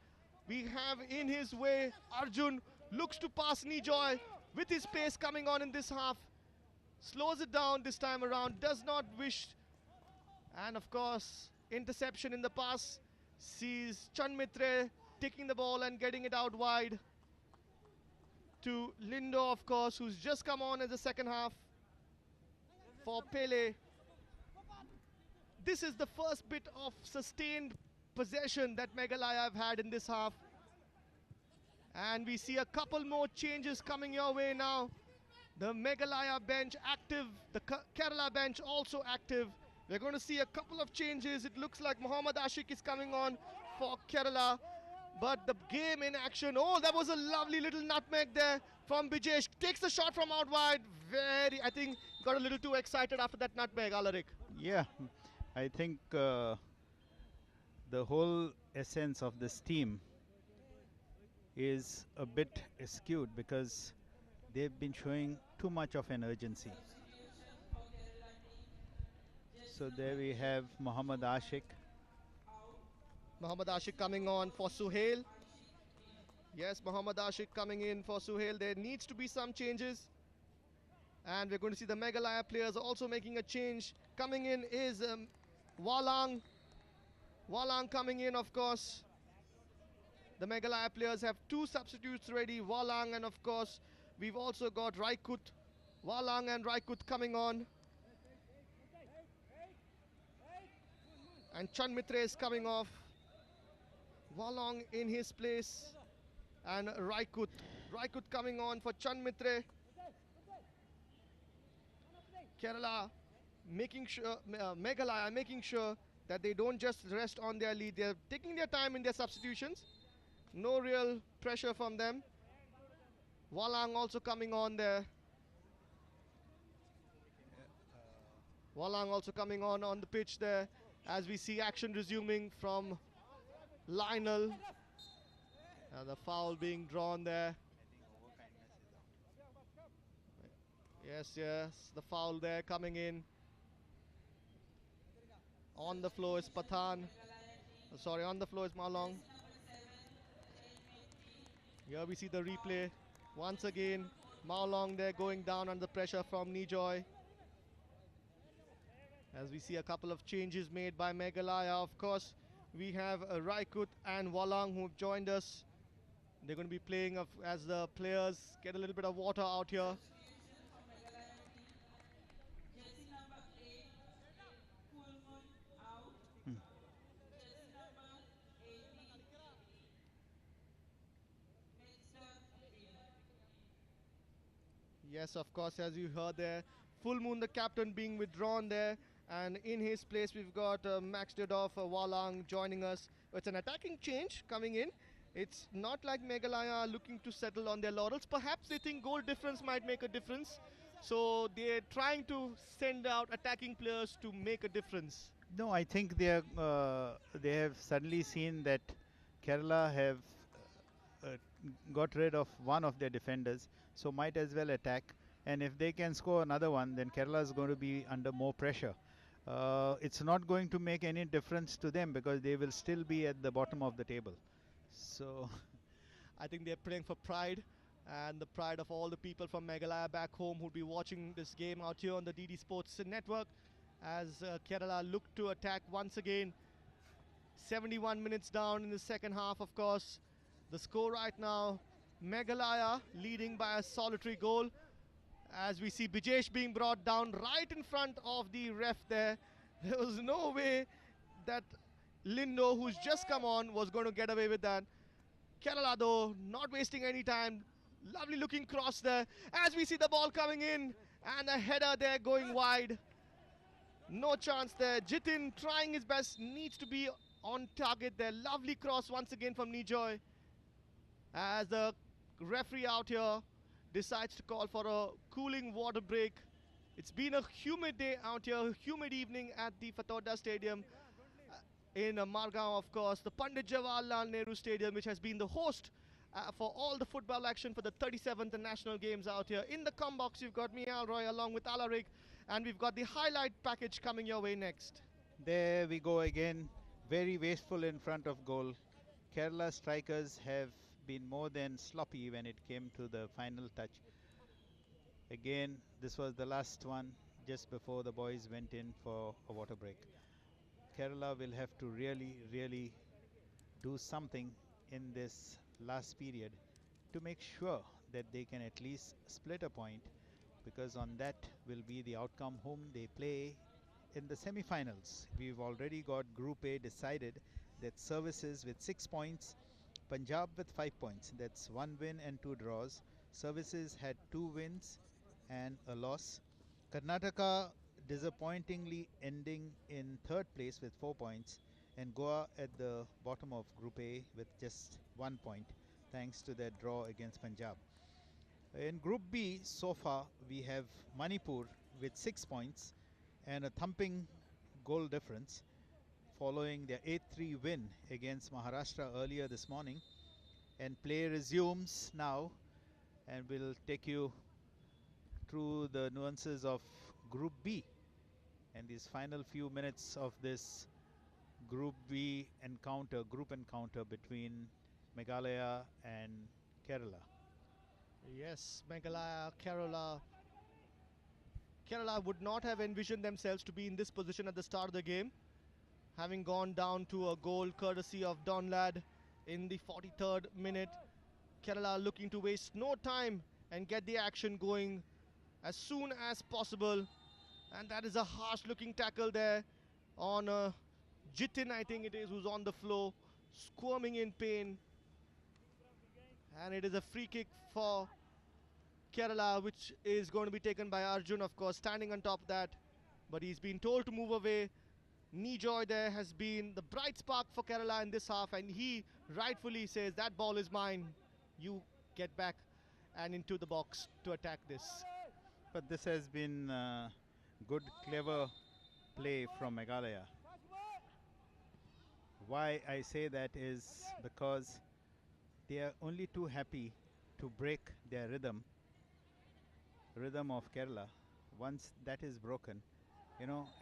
We have in his way Arjun, looks to pass Nijoy with his pace coming on in this half. Slows it down this time around, does not wish. And of course, interception in the pass. Sees Chand Mitre taking the ball and getting it out wide to Lindo, of course, who's just come on in the second half for Pele. This is the first bit of sustained possession that Meghalaya have had in this half. And we see a couple more changes coming your way now. The Meghalaya bench active, the Kerala bench also active. We're going to see a couple of changes. It looks like Muhammad Ashik is coming on for Kerala. But the game in action, oh, that was a lovely little nutmeg there from Bijesh. Takes the shot from out wide. I think got a little too excited after that nutmeg, Alarik. Yeah, I think the whole essence of this team is a bit skewed because they've been showing too much of an urgency. So there we have Muhammad Ashik. Muhammad Ashik coming on for Suhail. Yes, Muhammad Ashik coming in for Suhail. There needs to be some changes. And we're going to see the Meghalaya players also making a change. Coming in is Walang. Walang coming in, of course. The Meghalaya players have two substitutes ready, Walang, and of course, we've also got Raikut. Walang and Raikut coming on. And Chand Mitre is coming off. Walang in his place. And Raikut. Raikut coming on for Chand Mitre. Kerala making sure, Meghalaya making sure that they don't just rest on their lead. They're taking their time in their substitutions. No real pressure from them. Walang also coming on there. Walang also coming on the pitch there as we see action resuming from Lionel. The foul being drawn there. Yes, the foul there coming in. On the floor is Pathan. Sorry, on the floor is Maulong. Here we see the replay. Once again, Maulong there going down under pressure from Nijoy. As we see a couple of changes made by Meghalaya. Of course, we have Raikut and Walang who have joined us. They're going to be playing as the players get a little bit of water out here. Yes, of course, as you heard there, Full Moon, the captain, being withdrawn there, and in his place we've got Max Dedorf, Walang joining us. It's an attacking change coming in. It's not like Meghalaya looking to settle on their laurels. Perhaps they think goal difference might make a difference, so they're trying to send out attacking players to make a difference. No, I think they have suddenly seen that Kerala have uh, got rid of one of their defenders, so might as well attack. And if they can score another one, then Kerala is going to be under more pressure. It's not going to make any difference to them because they will still be at the bottom of the table. So I think they're playing for pride and the pride of all the people from Meghalaya back home who'll be watching this game out here on the DD Sports Network as Kerala look to attack once again. 71 minutes down in the second half, of course. The score right now, Meghalaya leading by a solitary goal. As we see Bijesh being brought down right in front of the ref there. There was no way that Lindo, who's just come on, was going to get away with that. Kerala though, not wasting any time. Lovely looking cross there. As we see the ball coming in and a header there going wide. No chance there. Jitin trying his best, needs to be on target there. Lovely cross once again from Nijoy. As the referee out here decides to call for a cooling water break. It's been a humid day out here, a humid evening at the Fatorda Stadium in Margao, of course. The Pandit Jawaharlal Nehru Stadium, which has been the host for all the football action for the 37th National Games out here. In the com box, you've got me, Alroy, along with Alarik, and we've got the highlight package coming your way next. there we go again. Very wasteful in front of goal. Kerala strikers have been more than sloppy when it came to the final touch. Again, this was the last one just before the boys went in for a water break. Kerala will have to really do something in this last period to make sure that they can at least split a point, because on that will be the outcome whom they play in the semi-finals. We've already got Group A decided, that Services with 6 points, Punjab with 5 points. That's 1 win and 2 draws. Services had 2 wins and a loss. Karnataka disappointingly ending in 3rd place with 4 points, and Goa at the bottom of Group A with just 1 point thanks to their draw against Punjab. In Group B, so far we have Manipur with 6 points and a thumping goal difference following their 8-3 win against Maharashtra earlier this morning. And play resumes now, and we'll take you through the nuances of Group B and these final few minutes of this Group B group encounter between Meghalaya and Kerala. Yes, Meghalaya, Kerala. Kerala would not have envisioned themselves to be in this position at the start of the game, having gone down to a goal courtesy of Don Lad in the 43rd minute. Kerala looking to waste no time and get the action going as soon as possible. And that is a harsh looking tackle there on Jitin, I think it is, who's on the floor, squirming in pain. And it is a free kick for Kerala, which is going to be taken by Arjun, of course, standing on top of that. But he's been told to move away. Nijoy there has been the bright spark for Kerala in this half, and he rightfully says, that ball is mine. You get back and into the box to attack this. But this has been good, clever play from Meghalaya. Why I say that is because they are only too happy to break their rhythm of Kerala. Once that is broken,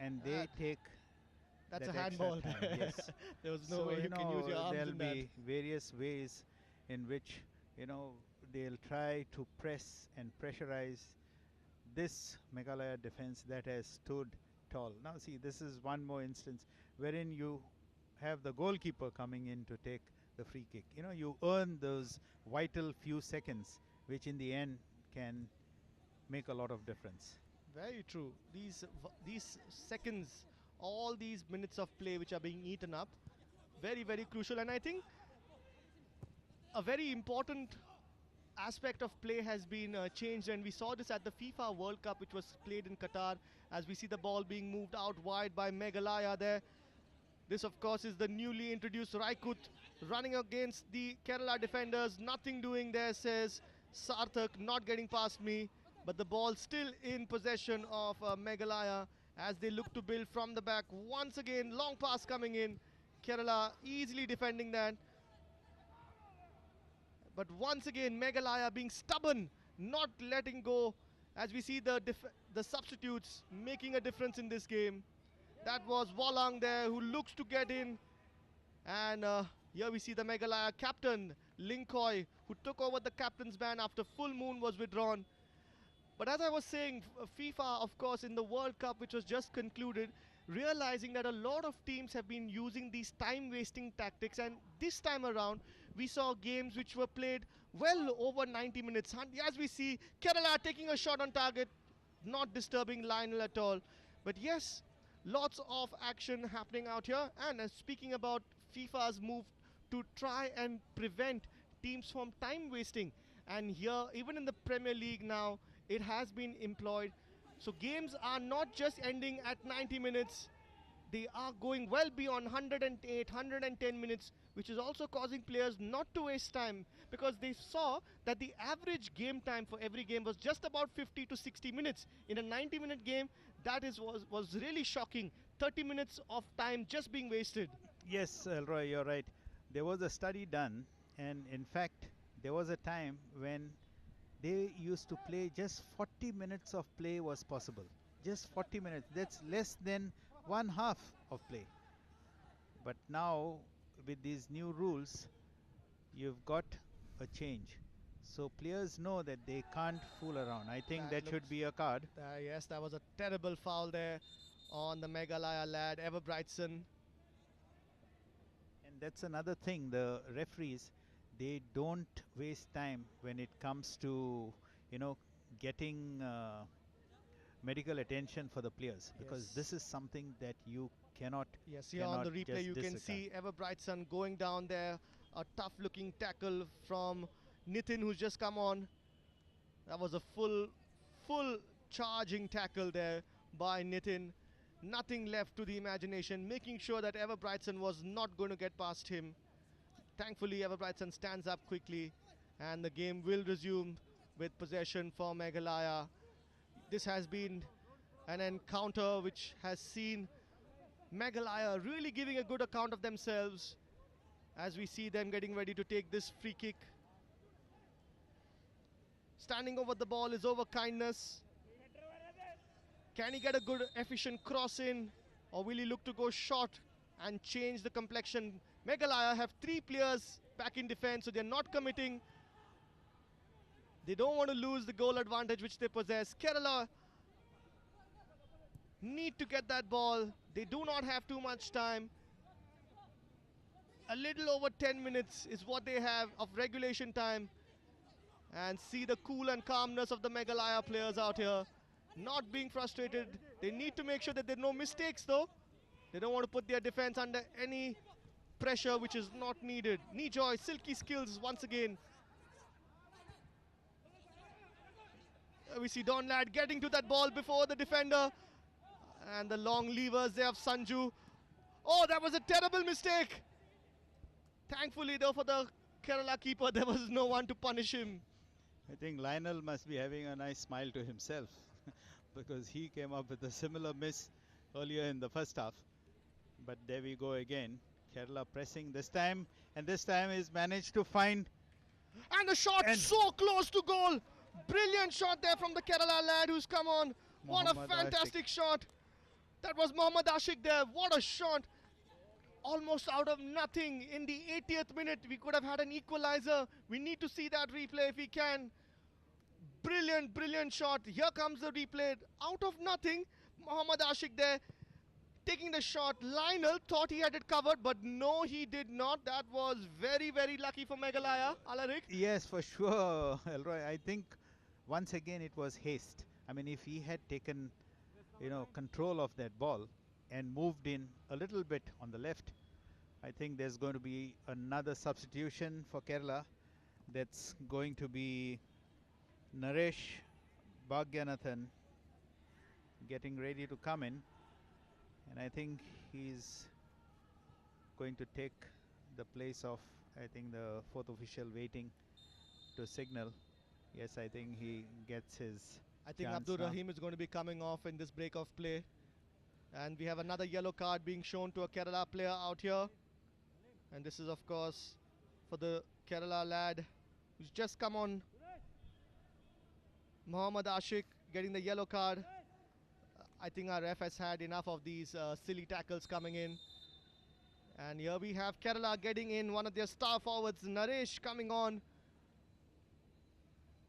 and they take That's that a extra handball. time, yes. There was no So, way you can use your arms there'll in that. be various ways in which, they'll try to press and pressurize this Meghalaya defense that has stood tall. Now see, this is one more instance wherein you have the goalkeeper coming in to take the free kick. You earn those vital few seconds, which in the end can make a lot of difference. Very true. These seconds, all these minutes of play which are being eaten up, very crucial. And I think a very important aspect of play has been changed, and we saw this at the FIFA World Cup, which was played in Qatar, as we see the ball being moved out wide by Meghalaya there. This, of course, is the newly introduced Raikut running against the Kerala defenders. Nothing doing there, says Sarthak, not getting past me. But the ball still in possession of Meghalaya as they look to build from the back. Once again, long pass coming in. Kerala easily defending that. But once again, Meghalaya being stubborn, not letting go, as we see the substitutes making a difference in this game. That was Walang there, who looks to get in. And here we see the Meghalaya captain, Linkoy, who took over the captain's ban after Full Moon was withdrawn. But as I was saying, FIFA, of course, in the World Cup, which was just concluded, realizing that a lot of teams have been using these time-wasting tactics, and this time around, we saw games which were played well over 90 minutes. As we see, Kerala taking a shot on target, not disturbing Lionel at all. But yes, lots of action happening out here. And speaking about FIFA's move to try and prevent teams from time wasting, and here, even in the Premier League now, it has been employed. So games are not just ending at 90 minutes, they are going well beyond 108, 110 minutes, which is also causing players not to waste time, because they saw that the average game time for every game was just about 50 to 60 minutes. In a 90-minute game, that was really shocking. 30 minutes of time just being wasted. Yes, Elroy, you're right. There was a study done, and in fact, there was a time when they used to play just 40 minutes of play was possible. Just 40 minutes. That's less than one half of play. But now, with these new rules, you've got a change. So players know that they can't fool around. I think that should be a card. Yes, that was a terrible foul there on the Meghalaya lad, Ever Brightson. And that's another thing. The referees, they don't waste time when it comes to, getting medical attention for the players, because this is something that you cannot. Yes, here on the replay you can see Ever Brightson going down there. A tough looking tackle from Nitin, who's just come on. That was a full charging tackle there by Nitin. Nothing left to the imagination, making sure that Ever Brightson was not going to get past him. Thankfully, Ever Brightson stands up quickly, and the game will resume with possession for Meghalaya. This has been an encounter which has seen Meghalaya really giving a good account of themselves, as we see them getting ready to take this free kick. Standing over the ball is Over Kindness. Can he get a good efficient cross in, or will he look to go short and change the complexion? Meghalaya have 3 players back in defense, so they're not committing. They don't want to lose the goal advantage which they possess. Kerala need to get that ball. They do not have too much time. A little over 10 minutes is what they have of regulation time. And see the cool and calmness of the Meghalaya players out here. Not being frustrated. They need to make sure that there are no mistakes though. They don't want to put their defense under any pressure which is not needed. Nijoy, silky skills once again. We see Don Lad getting to that ball before the defender. And the long levers there of Sanju. Oh, that was a terrible mistake. Thankfully though for the Kerala keeper, there was no one to punish him. I think Lionel must be having a nice smile to himself because he came up with a similar miss earlier in the first half. But there we go again. Kerala pressing this time, and this time he's managed to find. And the shot so close to goal. Brilliant shot there from the Kerala lad who's come on. What a fantastic shot. That was Mohammad Ashik there. What a shot. Almost out of nothing in the 80th minute. We could have had an equalizer. We need to see that replay if we can. Brilliant, brilliant shot. Here comes the replay. Out of nothing, Mohammad Ashik there taking the shot. Lionel thought he had it covered, but no, he did not. That was very, very lucky for Meghalaya. Alarik? Yes, for sure, Elroy. I think once again it was haste. I mean, if he had taken, control of that ball and moved in a little bit on the left, I think there's going to be another substitution for Kerala. That's going to be Naresh Bhagyanathan getting ready to come in, and I think he's going to take the place of, I think, the fourth official waiting to signal. Yes, I think he gets his I think chance Abdur now. Rahim is going to be coming off in this break of play. And we have another yellow card being shown to a Kerala player out here. And this is, of course, for the Kerala lad who's just come on. Mohammad Ashik getting the yellow card. I think our ref has had enough of these silly tackles coming in. And here we have Kerala getting in one of their star forwards, Naresh, coming on.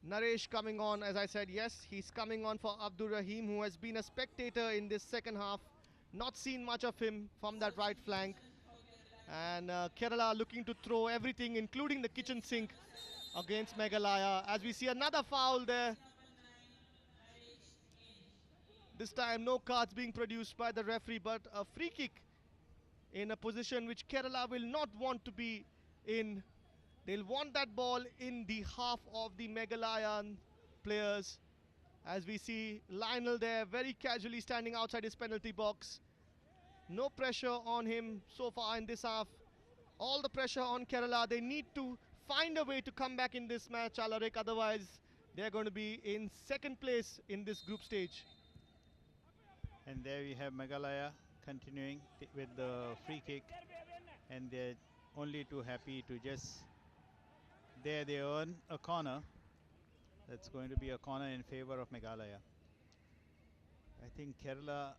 Naresh coming on, as I said, yes, he's coming on for Abdur Rahim, who has been a spectator in this second half. Not seen much of him from that right flank. And Kerala looking to throw everything, including the kitchen sink, against Meghalaya. As we see another foul there. This time no cards being produced by the referee, but a free kick in a position which Kerala will not want to be in. They'll want that ball in the half of the Meghalayan players. As we see Lionel there very casually standing outside his penalty box. No pressure on him so far in this half. All the pressure on Kerala. They need to find a way to come back in this match, Alarik. Otherwise, they're going to be in second place in this group stage. And there we have Meghalaya continuing with the free kick, and they're only too happy to just, there they earn a corner. That's going to be a corner in favor of Meghalaya. I think Kerala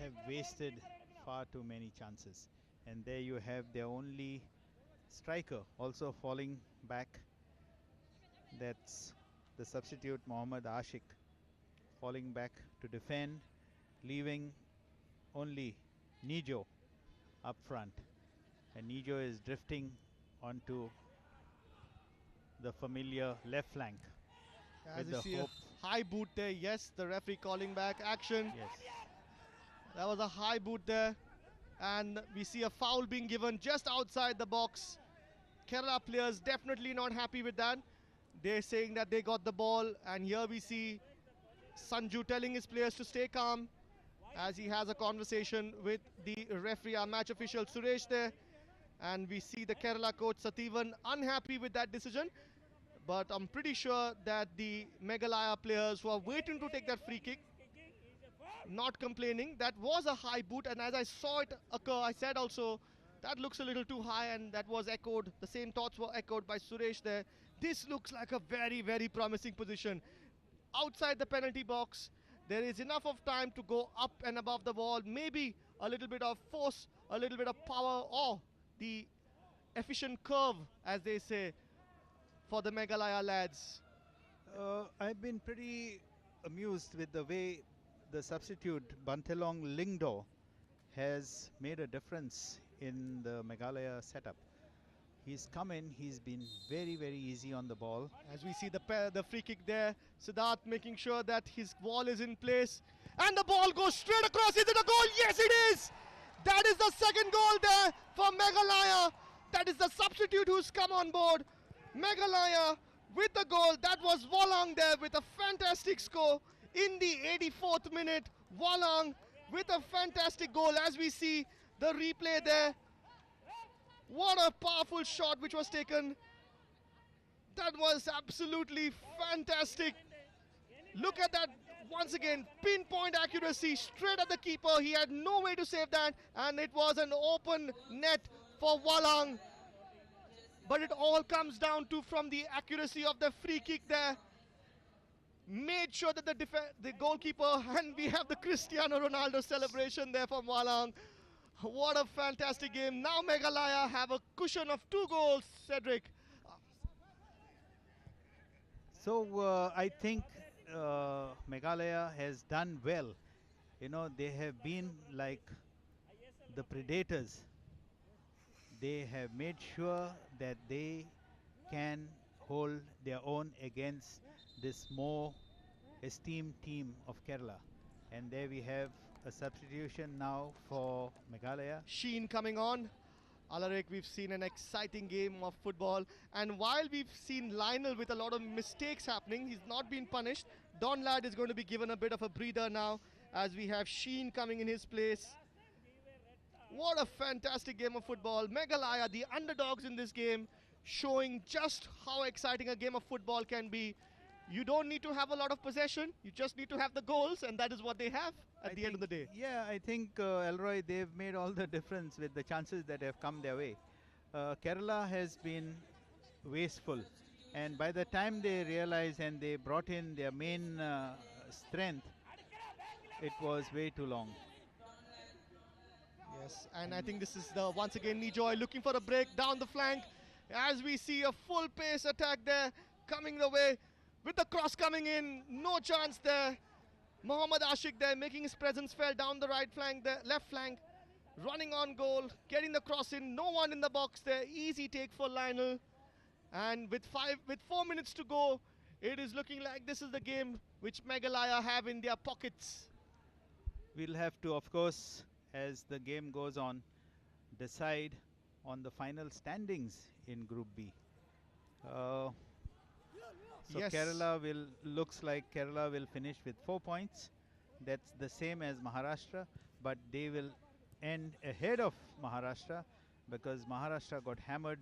have wasted far too many chances, and there you have their only striker also falling back. That's the substitute Mohammad Ashik falling back to defend, leaving only Nijo up front, and Nijo is drifting onto the familiar left flank. As with you the see hope. a high boot there, yes, the referee calling back action. Yes. That was a high boot there, and we see a foul being given just outside the box. Kerala players definitely not happy with that. They're saying that they got the ball, and here we see Sanju telling his players to stay calm as he has a conversation with the referee, our match official Suresh there. And we see the Kerala coach Sativan unhappy with that decision. But I'm pretty sure that the Meghalaya players who are waiting to take that free kick, not complaining. That was a high boot, and as I saw it occur, I said also, that looks a little too high, and that was echoed. The same thoughts were echoed by Suresh there. This looks like a very, very promising position. Outside the penalty box, there is enough of time to go up and above the wall. Maybe a little bit of force, a little bit of power, or the efficient curve, as they say, for the Meghalaya lads. I've been pretty amused with the way the substitute Bantelong Lingdo has made a difference in the Meghalaya setup. He's come in, he's been very, very easy on the ball. As we see the free kick there, Siddharth making sure that his wall is in place. And the ball goes straight across. Is it a goal? Yes, it is! That is the second goal there for Meghalaya. That is the substitute who's come on board. Meghalaya with the goal. That was Walang there with a fantastic score in the 84th minute. Walang with a fantastic goal, as we see the replay there. What a powerful shot which was taken. That was absolutely fantastic. Look at that once again. Pinpoint accuracy straight at the keeper. He had no way to save that, and it was an open net for Walang. But it all comes down to from the accuracy of the free kick there. Made sure that the goalkeeper, and we have the Cristiano Ronaldo celebration there from Walang. What a fantastic game. Now Meghalaya have a cushion of 2 goals, Cedric. So I think Meghalaya has done well. You know, they have been like the predators. They have made sure that they can hold their own against this more esteemed team of Kerala. And there we have a substitution now for Meghalaya. Sheen coming on. Alarik, we've seen an exciting game of football, and while we've seen Lionel with a lot of mistakes happening, he's not been punished. Don Ladd is going to be given a bit of a breather now, as we have Sheen coming in his place. What a fantastic game of football. Meghalaya, the underdogs in this game, showing just how exciting a game of football can be. You don't need to have a lot of possession, you just need to have the goals, and that is what they have at the end of the day. Yeah, I think Elroy, they've made all the difference with the chances that have come their way. Kerala has been wasteful, and by the time they realized and they brought in their main strength, it was way too long. Yes, and I think this is the once again Nijoy looking for a break down the flank, as we see a full pace attack there coming the way with the cross coming in. No chance there. Mohammad Ashik there making his presence felt down the right flank, the left flank, running on goal, getting the cross in. No one in the box there. Easy take for Lionel. And with 4 minutes to go, it is looking like this is the game which Meghalaya have in their pockets. We'll have to, of course, as the game goes on, decide on the final standings in Group B. So Yes. looks like Kerala will finish with 4 points. That's the same as Maharashtra, but they will end ahead of Maharashtra because Maharashtra got hammered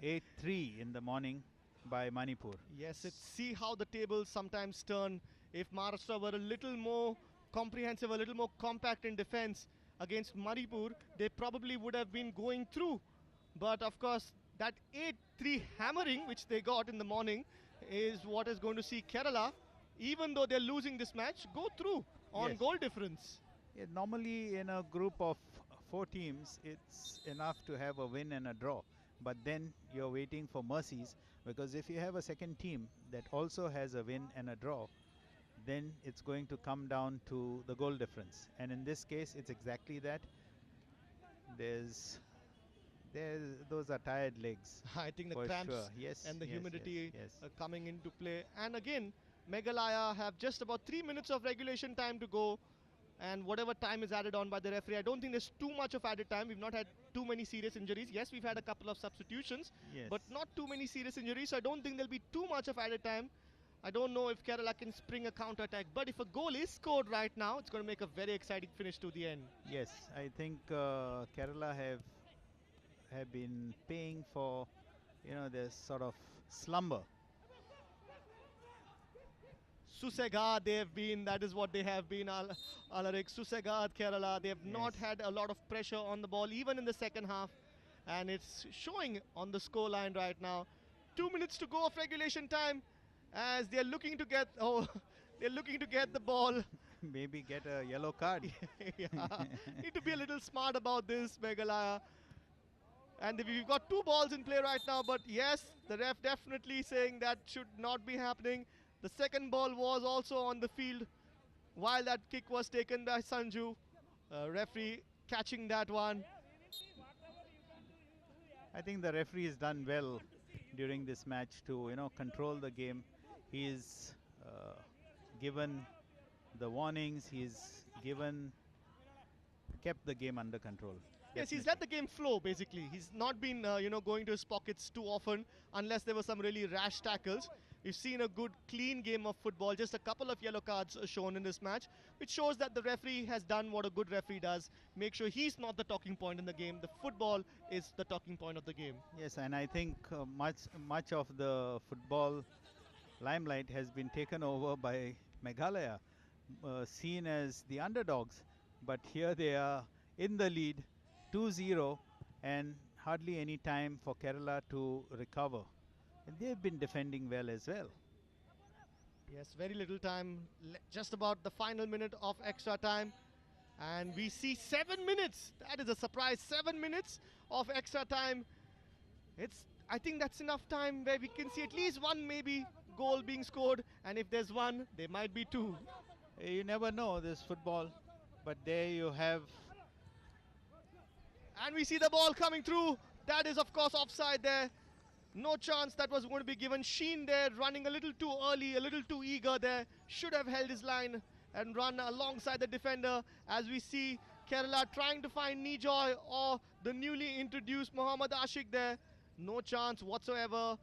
8-3 in the morning by Manipur. Yes, see how the tables sometimes turn. If Maharashtra were a little more comprehensive, a little more compact in defense against Manipur, they probably would have been going through. But of course, that 8-3 hammering which they got in the morning is what is going to see Kerala, even though they're losing this match, go through on Yes. goal difference. Yeah, normally in a group of 4 teams, it's enough to have a win and a draw. But then you're waiting for mercies, because if you have a second team that also has a win and a draw, then it's going to come down to the goal difference. And in this case, it's exactly that. There's those are tired legs. I think the for cramps sure. Yes, and the yes, humidity yes, yes. coming into play. And again, Meghalaya have just about 3 minutes of regulation time to go, and whatever time is added on by the referee, I don't think there's too much of added time. We've not had too many serious injuries. Yes, we've had a couple of substitutions, Yes. but not too many serious injuries, so I don't think there'll be too much of added time. I don't know if Kerala can spring a counter-attack, but if a goal is scored right now, it's going to make a very exciting finish to the end. Yes, I think Kerala have been paying for, this sort of slumber. Susegad they have been, that is what they have been, Alarik. Susegad, Kerala, they have not Yes. had a lot of pressure on the ball, even in the second half. And it's showing on the score line right now. 2 minutes to go of regulation time, as they're looking to get, they're looking to get the ball. Maybe get a yellow card. Yeah. Need to be a little smart about this, Meghalaya. And we've got 2 balls in play right now, but yes, the ref definitely saying that should not be happening. The second ball was also on the field while that kick was taken by Sanju. Referee catching that one. I think the referee has done well during this match to, control the game. He's given the warnings. He's kept the game under control. Yes, he's let the game flow, basically. He's not been, going to his pockets too often unless there were some really rash tackles. We've seen a good, clean game of football. Just a couple of yellow cards shown in this match, which shows that the referee has done what a good referee does. Make sure he's not the talking point in the game. The football is the talking point of the game. Yes, and I think much of the football limelight has been taken over by Meghalaya, seen as the underdogs. But here they are in the lead, 2-0, and hardly any time for Kerala to recover. And they've been defending well as well. Yes, very little time, just about the final minute of extra time. And we see 7 minutes. That is a surprise. 7 minutes of extra time. I think that's enough time where we can see at least one maybe goal being scored. And if there's one, there might be 2. You never know this football, but there you have. And we see the ball coming through. That is, of course, offside there. No chance that was going to be given. Sheen there running a little too early, a little too eager there. Should have held his line and run alongside the defender. As we see Kerala trying to find Nijoy or the newly introduced Mohammad Ashik there. No chance whatsoever.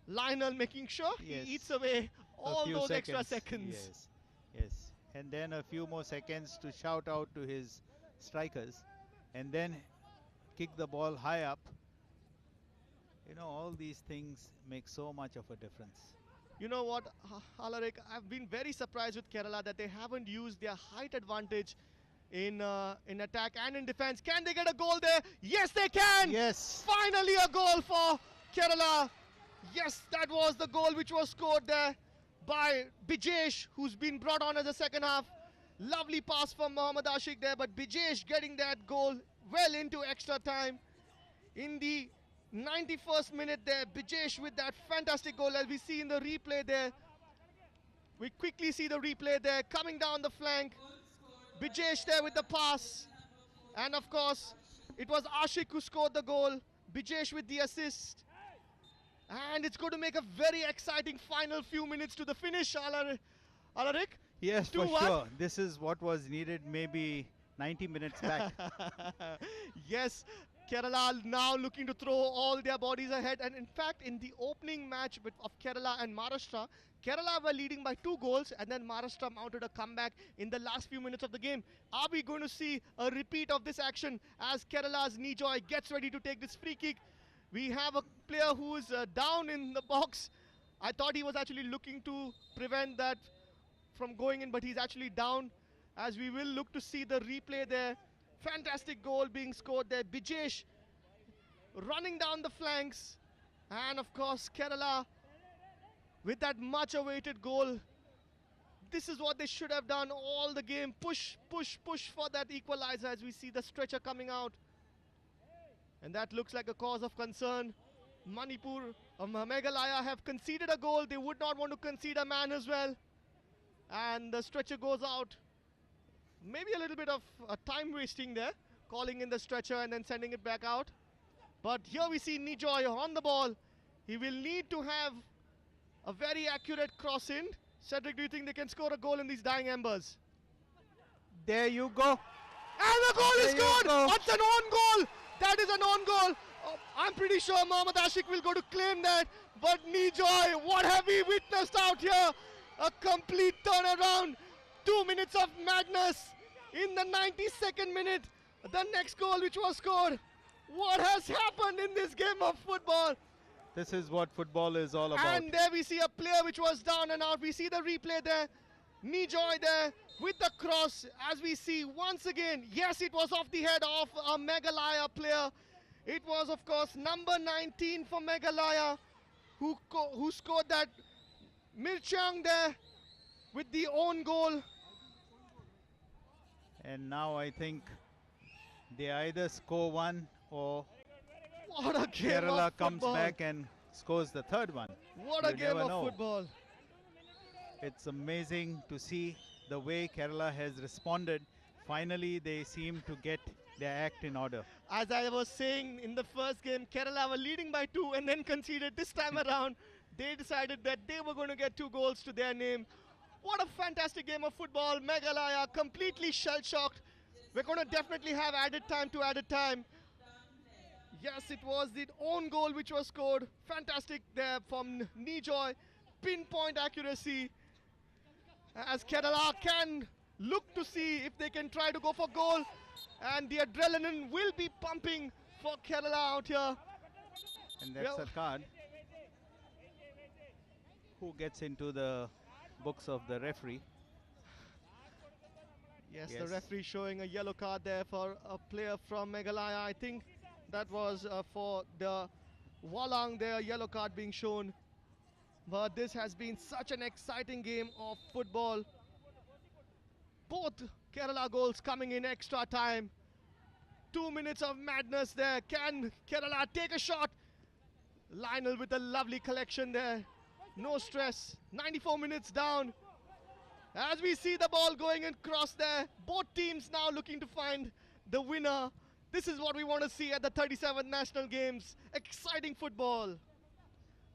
Lionel making sure Yes. he eats away A all few those extra seconds. Yes, yes. And then a few more seconds to shout out to his strikers and then kick the ball high up. You know, all these things make so much of a difference. You know what, Alarik, I've been very surprised with Kerala that they haven't used their height advantage in attack and in defense. Can they get a goal there? Yes, they can! Yes. Finally a goal for Kerala. Yes, that was the goal which was scored there by Bijesh, who's been brought on as a second half. Lovely pass from Mohammad Ashik there, but Bijesh getting that goal well into extra time. In the 91st minute there, Bijesh with that fantastic goal, as we see in the replay there. We quickly see the replay there, coming down the flank. Bijesh there with the pass. And of course, it was Ashik who scored the goal. Bijesh with the assist. And it's going to make a very exciting final few minutes to the finish, Alarik. Yes, for 2-1. sure. This is what was needed maybe 90 minutes back. Yes, Kerala now looking to throw all their bodies ahead. And in fact, in the opening match of Kerala and Maharashtra, Kerala were leading by 2 goals, and then Maharashtra mounted a comeback in the last few minutes of the game. Are we going to see a repeat of this action as Kerala's Nijoy gets ready to take this free kick? We have a player who is down in the box. I thought he was actually looking to prevent that from going in, but he's actually down, as we will look to see the replay there. Fantastic goal being scored there. Bijesh running down the flanks. And of course, Kerala with that much awaited goal. This is what they should have done all the game. Push, push, push for that equalizer, as we see the stretcher coming out. And that looks like a cause of concern. Manipur, Meghalaya have conceded a goal. They would not want to concede a man as well. And the stretcher goes out. Maybe a little bit of time wasting there, calling in the stretcher and then sending it back out. But here we see Nijoy on the ball. He will need to have a very accurate cross in. Cedric, do you think they can score a goal in these dying embers? There you go. And the goal is There you scored! go. That's an own goal! That is an own goal! I'm pretty sure Mohammad Ashik will go to claim that. But Nijoy, what have we witnessed out here? A complete turnaround. 2 minutes of madness. In the 92nd minute, the next goal which was scored. What has happened in this game of football? This is what football is all about. And there we see a player which was down and out. We see the replay there. Nijoy there with the cross, as we see once again. Yes, it was off the head of a Meghalaya player. It was, of course, number 19 for Meghalaya who scored that. Mirchang there with the own goal. And now I think they either score one or What a game Kerala of comes football. back and scores the third one. What a You game never of know. football. It's amazing to see the way Kerala has responded. Finally, they seem to get their act in order. As I was saying in the first game, Kerala were leading by 2 and then conceded. This time around, they decided that they were going to get 2 goals to their name. What a fantastic game of football. Meghalaya completely shell-shocked. We're going to definitely have added time to added time. Yes, it was the own goal which was scored. Fantastic there from Nijoy. Pinpoint accuracy. As Kerala can look to see if they can try to go for goal. And the adrenaline will be pumping for Kerala out here. And that's Yeah. a card. Who gets into the books of the referee? Yes, the Yes. referee showing a yellow card there for a player from Meghalaya. I think that was for the Walang there, yellow card being shown. But this has been such an exciting game of football. Both Kerala goals coming in extra time. 2 minutes of madness there. Can Kerala take a shot? Lionel with a lovely collection there. No stress. 94 minutes down. As we see the ball going across there, both teams now looking to find the winner. This is what we want to see at the 37th National Games. Exciting football.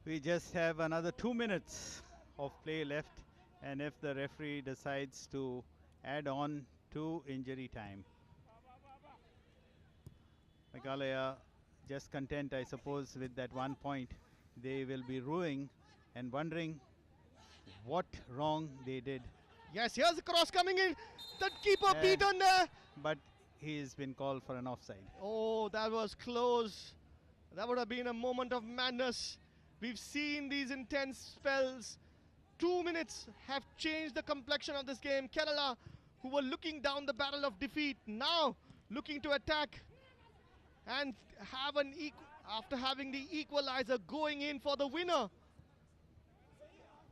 We just have another 2 minutes of play left, and if the referee decides to add on to injury time, Meghalaya just content, I suppose, with that 1 point. They will be ruing and wondering what wrong they did. Yes, here's the cross coming in. The keeper And- beaten there. But he has been called for an offside. Oh, that was close. That would have been a moment of madness. We've seen these intense spells. 2 minutes have changed the complexion of this game. Kerala, who were looking down the barrel of defeat, now looking to attack and have after having the equalizer going in for the winner.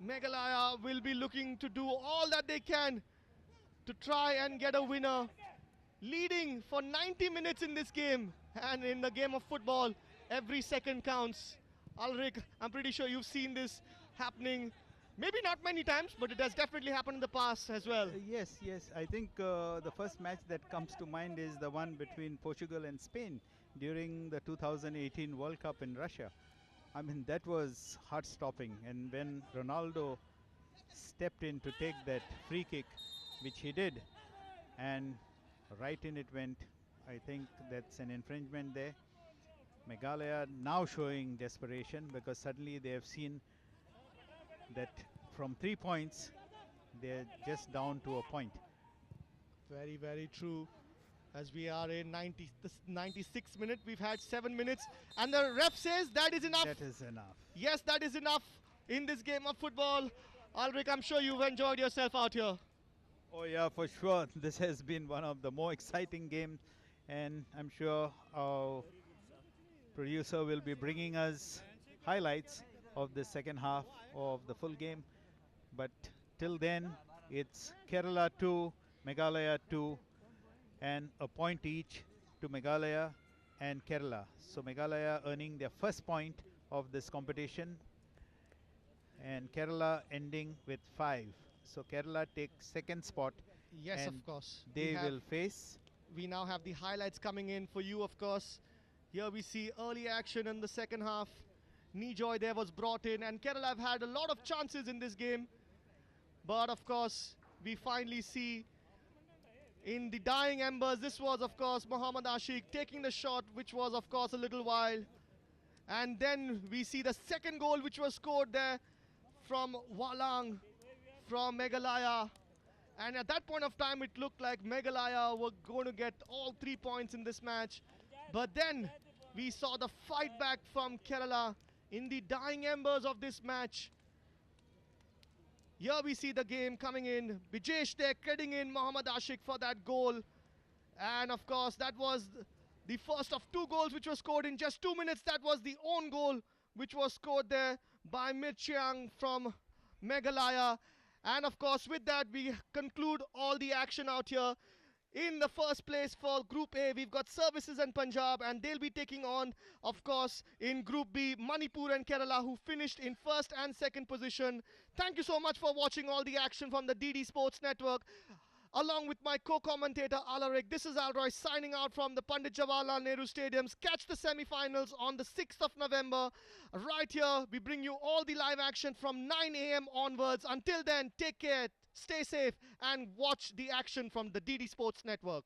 Meghalaya will be looking to do all that they can to try and get a winner. Leading for 90 minutes in this game, and in the game of football, every second counts. Alrik, I'm pretty sure you've seen this happening, maybe not many times, but it has definitely happened in the past as well. Yes, yes. I think the first match that comes to mind is the one between Portugal and Spain during the 2018 World Cup in Russia. I mean, that was heart-stopping. And when Ronaldo stepped in to take that free kick, which he did, and right in it went, I think that's an infringement there. Meghalaya now showing desperation because suddenly they have seen that from 3 points, they're just down to a point. Very, very true. As we are in 96th minute, we've had 7 minutes, and the ref says that is enough. That is enough. Yes, that is enough in this game of football. Alrik, I'm sure you've enjoyed yourself out here. Oh yeah, for sure. This has been one of the more exciting games, and I'm sure our producer will be bringing us highlights of the second half of the full game. But till then, it's Kerala 2, Meghalaya 2, and a point each to Meghalaya and Kerala. So Meghalaya earning their first point of this competition, and Kerala ending with 5. So Kerala takes second spot. Yes, And of course. They will face. We now have the highlights coming in for you, of course. Here we see early action in the second half. Nijoy there was brought in, and Kerala have had a lot of chances in this game. But of course, we finally see in the dying embers, this was of course Mohammad Ashik taking the shot, which was of course a little while. And then we see the second goal, which was scored there from Walang, from Meghalaya. And at that point of time, it looked like Meghalaya were going to get all 3 points in this match. But then we saw the fight back from Kerala in the dying embers of this match. Here we see the game coming in. Bijesh there crediting in Mohammad Ashik for that goal. And of course, that was the first of 2 goals which was scored in just 2 minutes. That was the own goal which was scored there by Mirchiang from Meghalaya. And of course, with that, we conclude all the action out here. In the first place for Group A, we've got Services and Punjab, and they'll be taking on, of course, in Group B, Manipur and Kerala, who finished in first and second position. Thank you so much for watching all the action from the DD Sports Network. Along with my co-commentator Alarik, this is Alroy signing out from the Pandit Jawaharlal Nehru Stadiums. Catch the semi-finals on the 6th of November. Right here, we bring you all the live action from 9 a.m. onwards. Until then, take care, stay safe, and watch the action from the DD Sports Network.